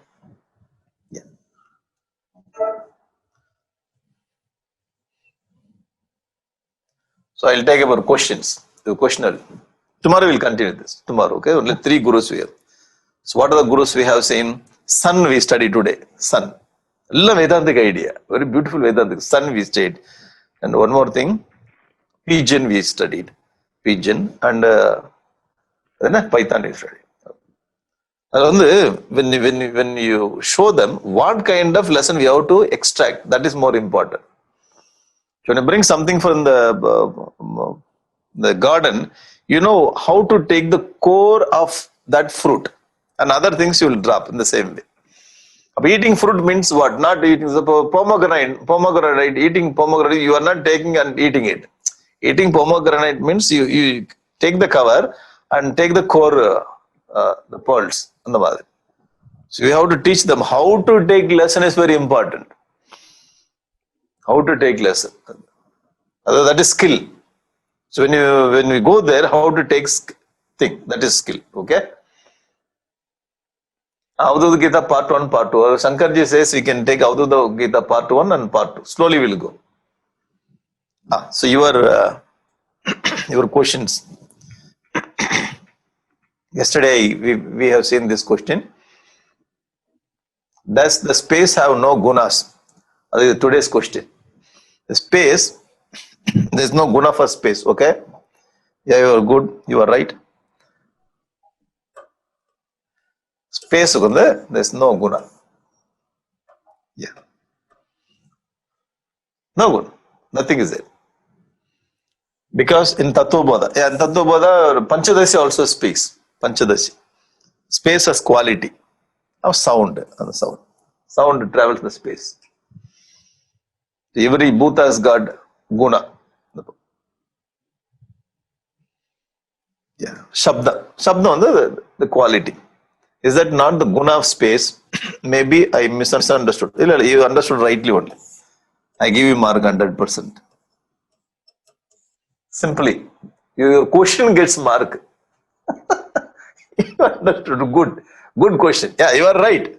Yeah. So I'll take about questions. The questionnaire. Tomorrow we'll continue this. Tomorrow, okay? Only 3 gurus we have. So what are the gurus we have seen? Sun we study today. Sun. Vedantic idea. Very beautiful Vedantic. Sun we studied. And one more thing. Pigeon we studied. Pigeon. And Python we studied. When you show them what kind of lesson we have to extract, that is more important. So when you bring something from the garden, you know how to take the core of that fruit, and other things you will drop in the same way. Eating fruit means what? Not eating the pomegranate. Eating pomegranate, you are not taking and eating it. Eating pomegranate means you take the cover and take the core, the pearls. So you have to teach them how to take lesson is very important. How to take lesson. That is skill. So when we go there, how to take thing, that is skill. Okay? Avadhuta Gita part 1, part 2. Shankarji says we can take Avadhuta Gita part 1 and part 2. Slowly we'll go. So your questions. Yesterday we have seen this question. Does the space have no gunas? That is today's question. The space, there is no guna for space. Okay? Yeah, you are good. You are right. Space, there is no guna. Yeah. No guna. Nothing is there. Because in Tattvabodha, Panchadasi also speaks. Panchadasi. Space has quality of sound. Sound travels the space. Every bhuta has got guna. Yeah. Shabda, the quality. Is that not the guna of space? Maybe I misunderstood. You understood rightly only. I give you mark 100%. Simply, your question gets mark. You understood. Good question. Yeah, you are right.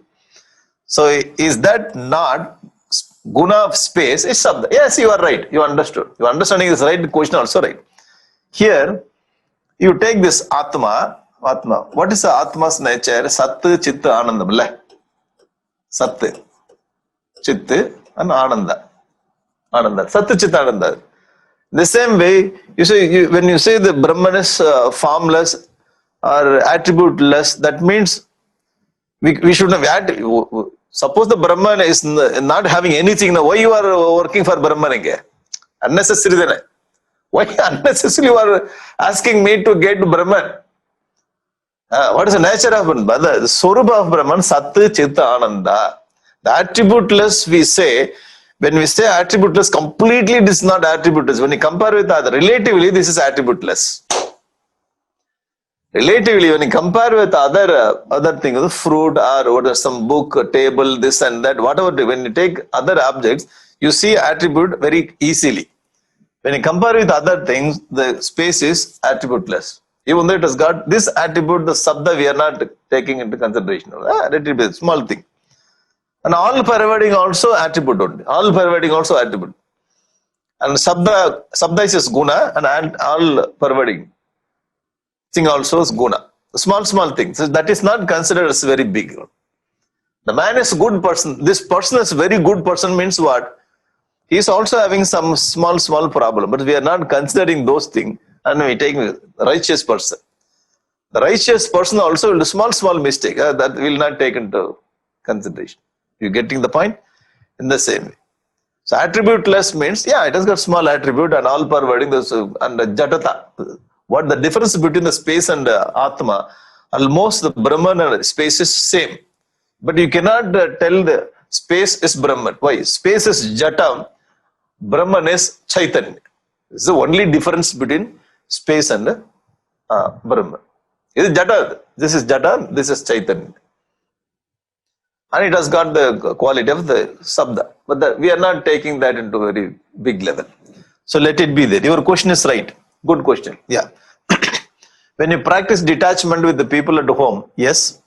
So is that not guna of space? Is shabda. Yes, you are right. You understood. Your understanding is right. The question also right. Here, you take this Atma. What is the Atma's nature? Sat, Chitta, Ananda. Sat, Chitta, and Ananda. Sat, Chitta, Ananda. The same way, when you say the Brahman is formless or attributeless, that means we should have. Suppose the Brahman is not having anything. Now, why you are working for Brahman again? Unnecessary. Why unnecessarily you are asking me to get Brahman? What is the nature of Brahman? The Swarupa of Brahman, Sat, Chitta, Ananda. The attributeless we say, when we say attributeless, completely this is not attributeless. When you compare with other, relatively this is attributeless. Relatively, when you compare with other things, the fruit or some book, table, this and that, whatever, when you take other objects, you see attribute very easily. When you compare with other things, the space is attributeless. Even though it has got this attribute, the sabda we are not taking into consideration. Relatively small thing. And all pervading also attribute only. All pervading also attribute. And sabda is guna, and all pervading thing also is guna. Small things. So that is not considered as very big. The man is a good person. This person is a very good person means what? He is also having some small problem. But we are not considering those things. And we take the righteous person. The righteous person also will do small mistake. That will not take into consideration. You getting the point? In the same way. So attributeless means, yeah, it has got small attribute and all pervading this and jatata. What the difference between the space and Atma, almost the Brahman and space is same. But you cannot tell the space is Brahman. Why? Space is Jata. Brahman is Chaitanya. This is the only difference between space and Brahman. This is Jada. This is Jada. This is Chaitanya. And it has got the quality of the Sabda. But we are not taking that into a very big level. So let it be there. Your question is right. Good question. Yeah. When you practice detachment with the people at home, yes,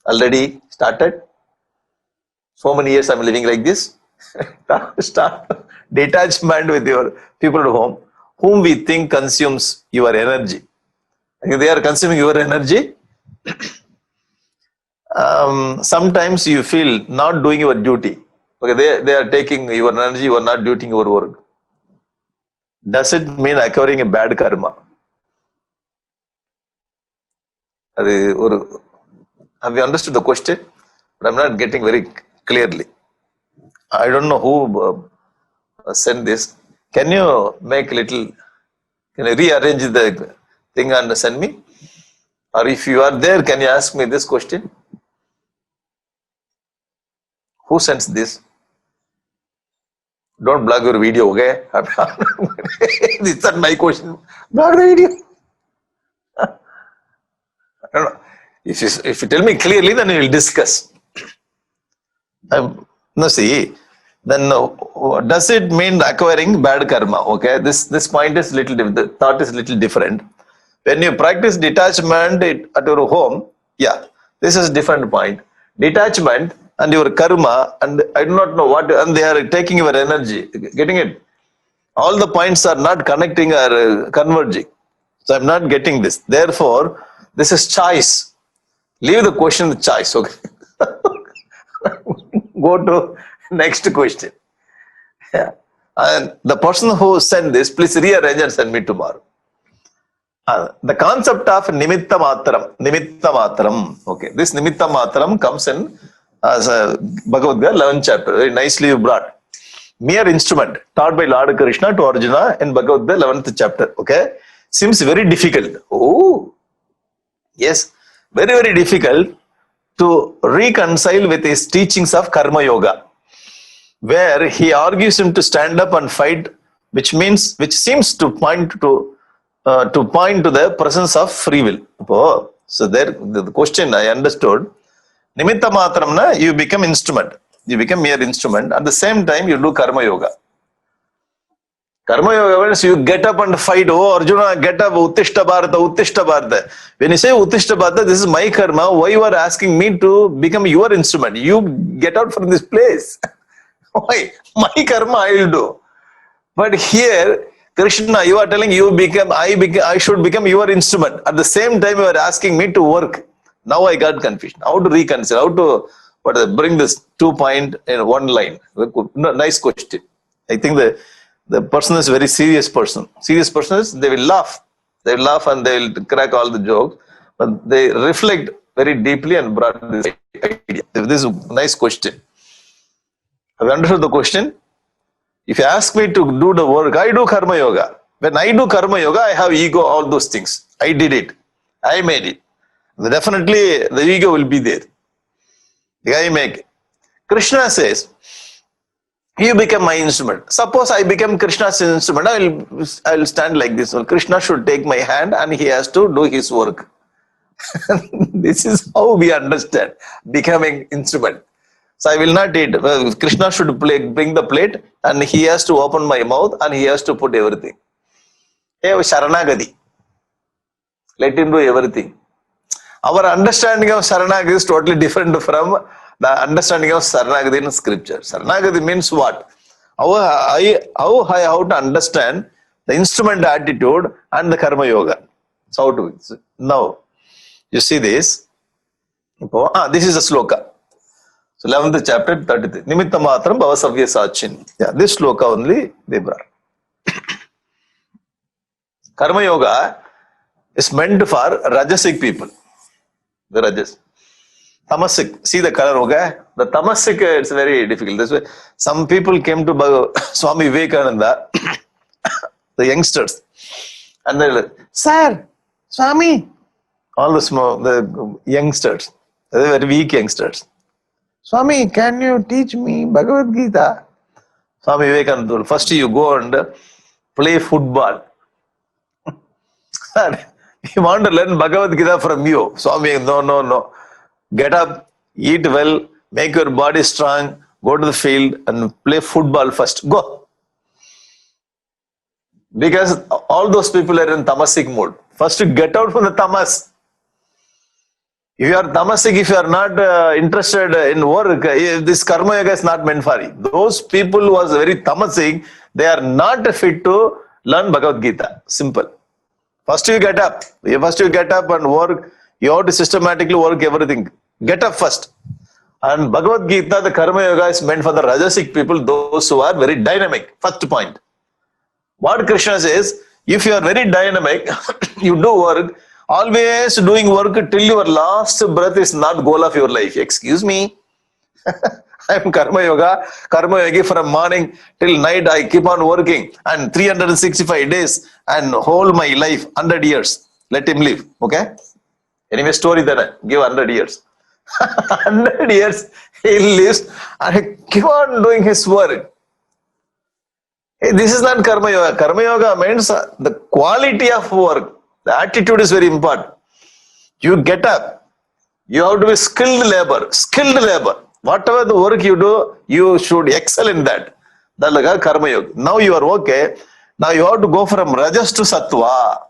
already started. So many years I'm living like this. Start detachment with your people at home, whom we think consumes your energy. If they are consuming your energy, sometimes you feel not doing your duty. Okay, they are taking your energy, you are not doing your work. Does it mean acquiring a bad karma? Have you understood the question? But I'm not getting very clearly. I don't know who sent this. Can you make little, can you rearrange the thing and send me? Or if you are there, can you ask me this question? Who sends this? Don't block your video, okay? This is not my question. Block the video. I don't know. If you tell me clearly, then we will discuss. No, see, then does it mean acquiring bad karma? Okay, this point is little the thought is little different. When you practice detachment at your home, yeah, this is different point. Detachment and your karma, and I do not know what, and they are taking your energy. Getting it? All the points are not connecting or converging. So I'm not getting this. Therefore, this is choice. Leave the question with choice. Okay. Go to next question. Yeah. And the person who sent this, please rearrange and send me tomorrow. The concept of nimitta matram. Okay, this nimitta matram comes in as a Bhagavad Gita 11th chapter. Very nicely you brought. Mere instrument taught by Lord Krishna to Arjuna in Bhagavad Gita 11th chapter. Okay, seems very difficult. Oh, yes, very, very difficult to reconcile with his teachings of Karma Yoga, where he argues him to stand up and fight, which seems to point to the presence of free will. So there, the question I understood, nimitta matramna, you become instrument, you become mere instrument. At the same time, you do Karma Yoga. Karma Yoga means you get up and fight. Oh, Arjuna, get up, Uttishta Bharata, Uttishta Bharata. When you say Uttishta Bharata, this is my karma. Why you are asking me to become your instrument? You get out from this place. Why? My karma I will do. But here, Krishna, you are telling I should become your instrument. At the same time, you are asking me to work. Now I got confused. How to reconcile? How to bring this 2 point in one line? Nice question. I think the person is a very serious person. Serious person is, they will laugh. They will laugh and they will crack all the jokes. But they reflect very deeply and brought this idea. This is a nice question. Have you understood the question? If you ask me to do the work, I do Karma Yoga. When I do Karma Yoga, I have ego, all those things. I did it. I made it. Definitely the ego will be there. I make it. Krishna says, you become my instrument. Suppose I become Krishna's instrument, I will stand like this. Well, Krishna should take my hand and he has to do his work. This is how we understand becoming instrument. So I will not eat. Well, Krishna should bring the plate and he has to open my mouth and he has to put everything. Hey, Sharanagati. Let him do everything. Our understanding of Sharanagati is totally different from the understanding of Sharanagati in scripture. Sharanagati means what? How I have to understand the instrument attitude and the Karma Yoga. So how to now you see this. This is a sloka. So 11th chapter 33. Nimitta matram bhavasavya sachin. Yeah, this sloka only they brought. Karma Yoga is meant for Rajasic people. The Rajas. Tamasic, see the color, okay? The Tamasic, it's very difficult. That's why some people came to Swami Vivekananda, the youngsters, and they're like, Sir, Swami, all the youngsters, they're very weak youngsters. Swami, can you teach me Bhagavad Gita? Swami Vivekananda told, first you go and play football. You want to learn Bhagavad Gita from you. Swami, no. Get up, eat well, make your body strong, go to the field and play football first. Go. Because all those people are in tamasic mood. First to get out from the tamas. If you are tamasic, if you are not interested in work, this karma yoga is not meant for you. Those people who are very tamasic, they are not fit to learn Bhagavad Gita. Simple. First you get up. First you get up and work. You have to systematically work everything. Get up first. And Bhagavad Gita, the karma yoga is meant for the Rajasic people, those who are very dynamic. First point. What Krishna says, if you are very dynamic, you do work, always doing work till your last breath is not goal of your life. Excuse me. I am karma yogi from morning till night. I keep on working and 365 days and whole my life, 100 years. Let him live. Okay. Anyway, story then, give 100 years. 100 years he lives and keep on doing his work. Hey, this is not karma yoga. Karma yoga means the quality of work. The attitude is very important. You get up. You have to be skilled labor. Skilled labor. Whatever the work you do, you should excel in that. That's like karma yoga. Now you are okay. Now you have to go from rajas to sattva.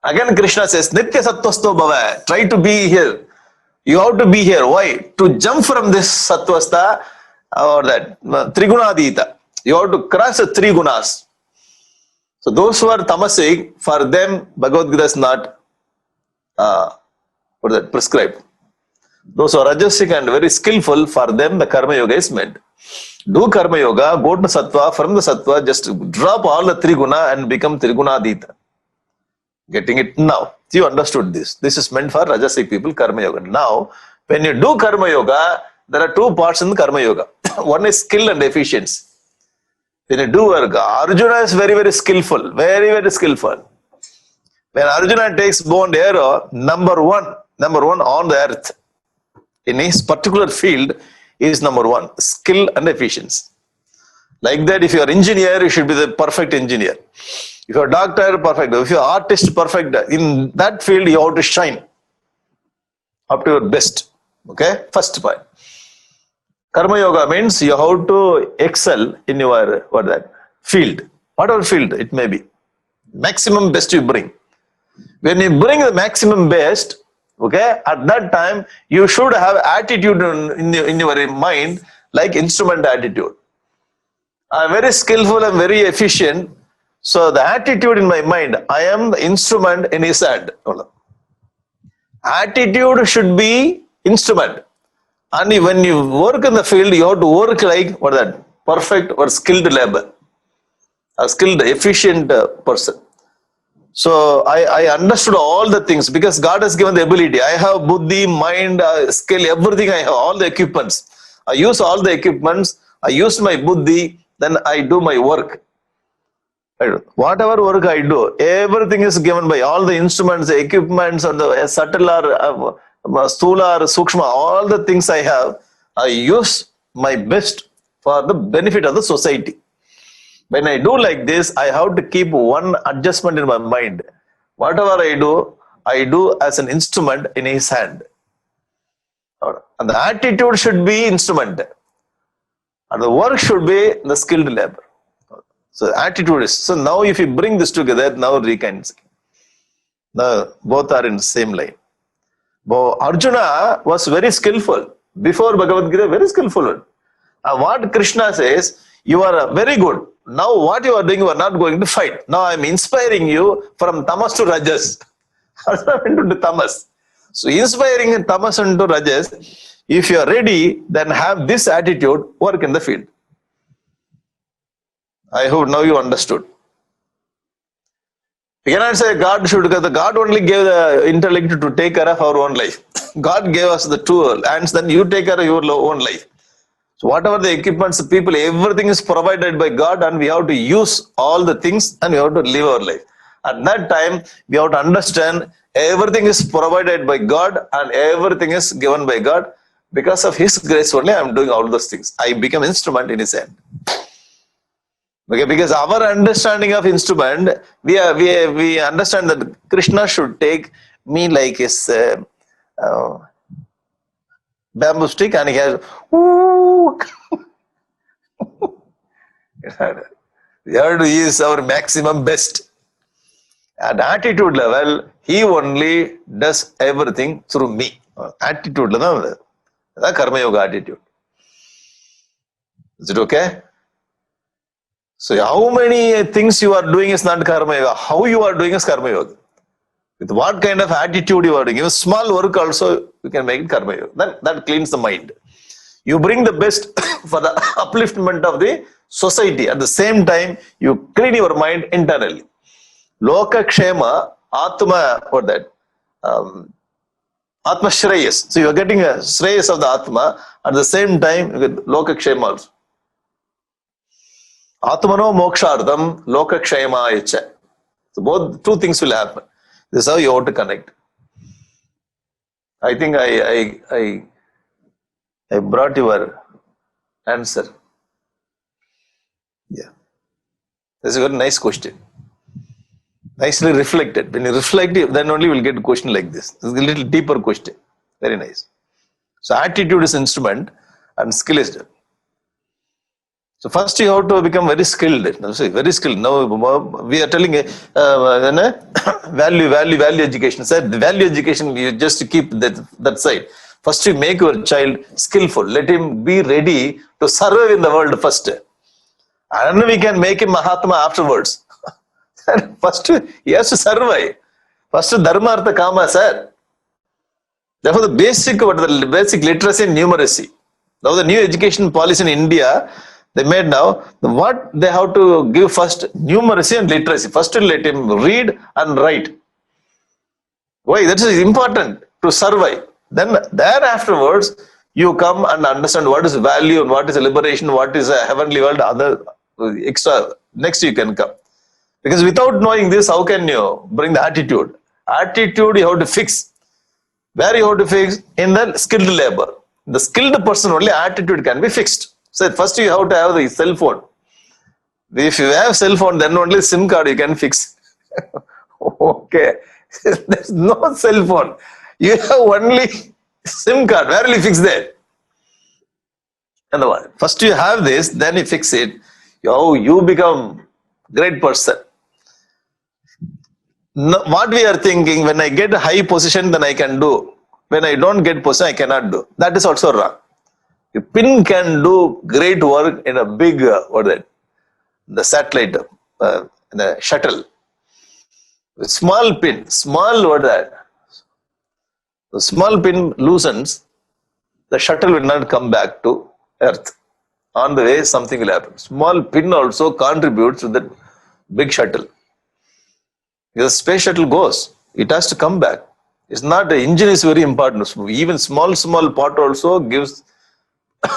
Again Krishna says, Nitya sattvasto bhava. Try to be here. You have to be here. Why? To jump from this sattvasta or that trigunadita. You have to cross the three gunas. So those who are tamasic, for them Bhagavad Gita is not prescribed. Those who are rajasic and very skillful, for them the karma yoga is meant. Do karma yoga, go to sattva, from the sattva just drop all the three guna and become trigunadita. Getting it now. You understood this. This is meant for rajasic people, karma yoga. Now, when you do karma yoga, there are two parts in the karma yoga. One is skill and efficiency. When you do work, Arjuna is very, very skillful. Very, very skillful. When Arjuna takes bow and arrow, number one on the earth, in his particular field, is number one, skill and efficiency. Like that, if you are engineer, you should be the perfect engineer. If you are doctor, perfect. If you are artist, perfect. In that field, you have to shine up to your best. Okay? First point. Karma yoga means you have to excel in your field. Whatever field it may be. Maximum best you bring. When you bring the maximum best, okay, at that time, you should have attitude in your mind like instrument attitude. I am very skillful and very efficient. So the attitude in my mind, I am the instrument in his hand. Attitude should be instrument. And when you work in the field, you have to work like perfect or skilled labor. A skilled, efficient person. So I understood all the things because God has given the ability. I have buddhi, mind, skill, everything I have, all the equipments. I use all the equipments. I use my buddhi, then I do my work. Whatever work I do, everything is given by all the instruments, the equipments, and the subtle or stula or sukshma, all the things I have, I use my best for the benefit of the society. When I do like this, I have to keep one adjustment in my mind. Whatever I do as an instrument in his hand. And the attitude should be instrument. And the work should be the skilled labor. So attitude is, so now if you bring this together, now reconcile. Now both are in the same line. But Arjuna was very skillful. Before Bhagavad Gita, very skillful. And what Krishna says, you are very good. Now what you are doing, you are not going to fight. Now I am inspiring you from tamas to rajas. Arjuna went into tamas. So inspiring tamas into rajas, if you are ready, then have this attitude, work in the field. I hope now you understood. You cannot say God only gave the intellect to take care of our own life. God gave us the tool and then you take care of your own life. So whatever the equipments, the people, everything is provided by God and we have to use all the things and we have to live our life. At that time, we have to understand everything is provided by God and everything is given by God. Because of His grace only, I am doing all those things. I become instrument in His hand. Okay, because our understanding of instrument, we understand that Krishna should take me like his bamboo stick, and he has. Ooh. We have to use our maximum best. At attitude level, he only does everything through me. Attitude level, that's Karma Yoga attitude. Is it okay? So how many things you are doing is not Karma Yoga. How you are doing is Karma Yoga. With what kind of attitude you are doing. Even small work also, you can make it Karma Yoga. That cleans the mind. You bring the best for the upliftment of the society. At the same time, you clean your mind internally. Loka Kshema, Atma, what that? Atma Shreyas. So you are getting a Shreyas of the Atma. At the same time, you get Loka Kshema also. Atmano Mokshardam, Loka Kshema Yacha. So both two things will happen. This is how you have to connect. I think I brought your answer. Yeah. That's a very nice question. Nicely reflected. When you reflect, then only you will get a question like this. This is a little deeper question. Very nice. So attitude is instrument and skill is done. So first you have to become very skilled. Very skilled. Now we are telling value education. So value education, you just keep that side. First you make your child skillful. Let him be ready to survive in the world first. And then we can make him Mahatma afterwards. First he has to survive. First Dharma Artha Kama, sir. Therefore the basic literacy and numeracy. Now the new education policy in India, they made now, what they have to give first, numeracy and literacy. First let him read and write. Why? That is important to survive. Then there afterwards, you come and understand what is value and what is liberation, what is a heavenly world, other extra, next you can come. Because without knowing this, how can you bring the attitude? Attitude you have to fix. Where you have to fix? In the skilled labor. The skilled person only attitude can be fixed. So first you have to have the cell phone. If you have cell phone, then only SIM card you can fix. Okay. There's no cell phone. You have only SIM card. Where will you fix that? And first you have this, then you fix it. You become great person. No, what we are thinking, when I get a high position, then I can do. When I don't get position, I cannot do. That is also wrong. A pin can do great work in a big, the satellite, the shuttle. A small pin, the small pin loosens, the shuttle will not come back to Earth. On the way, something will happen. Small pin also contributes to the big shuttle. If the space shuttle goes, it has to come back. It's not, the engine is very important. Even small part also gives,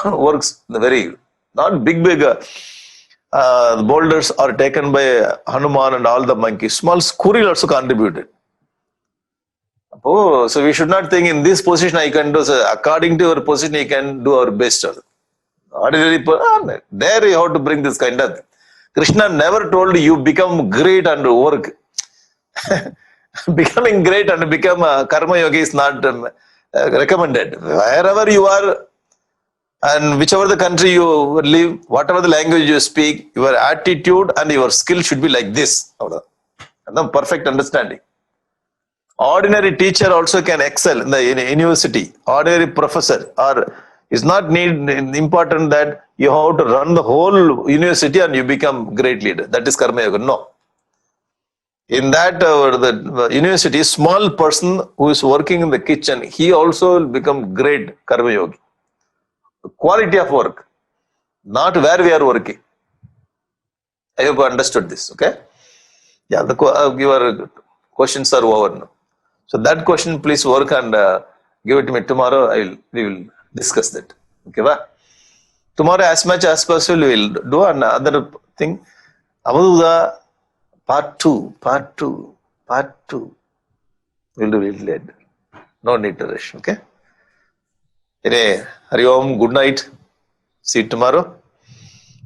works very, not big, boulders are taken by Hanuman and all the monkeys. Small squirrel also contributed. Oh, so we should not think in this position I can do, so according to your position, you can do our best. Ordinary, there you have to bring this kind of thing. Krishna never told you become great and work. Becoming great and become a karma yogi is not recommended. Wherever you are and whichever the country you live, whatever the language you speak, your attitude and your skill should be like this. And the perfect understanding. Ordinary teacher also can excel in the university. Ordinary professor is not important that you have to run the whole university and you become great leader. That is karma yoga. No. In that the university, small person who is working in the kitchen, he also will become great karma yogi. Quality of work, not where we are working. I hope you understood this. Okay. Yeah. Your questions are over now. So that question, please work and give it to me tomorrow. We will discuss that. Okay, va? Tomorrow, as much as possible, we will do another thing. Avaduda part 2. We'll do it later. No need to rush. Okay. Anyway, Hari Om, good night. See you tomorrow.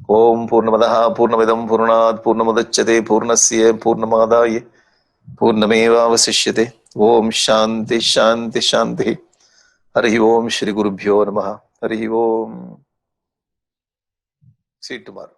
Om Purnamadaha Purnamidam Purnat Purnamudachyate Purnasya Purnamadaye Purnameva Vasishyate. Om Shanti Shanti Shanti. Hari Om Shri Gurubhyo Namaha. Hari Om. See you tomorrow.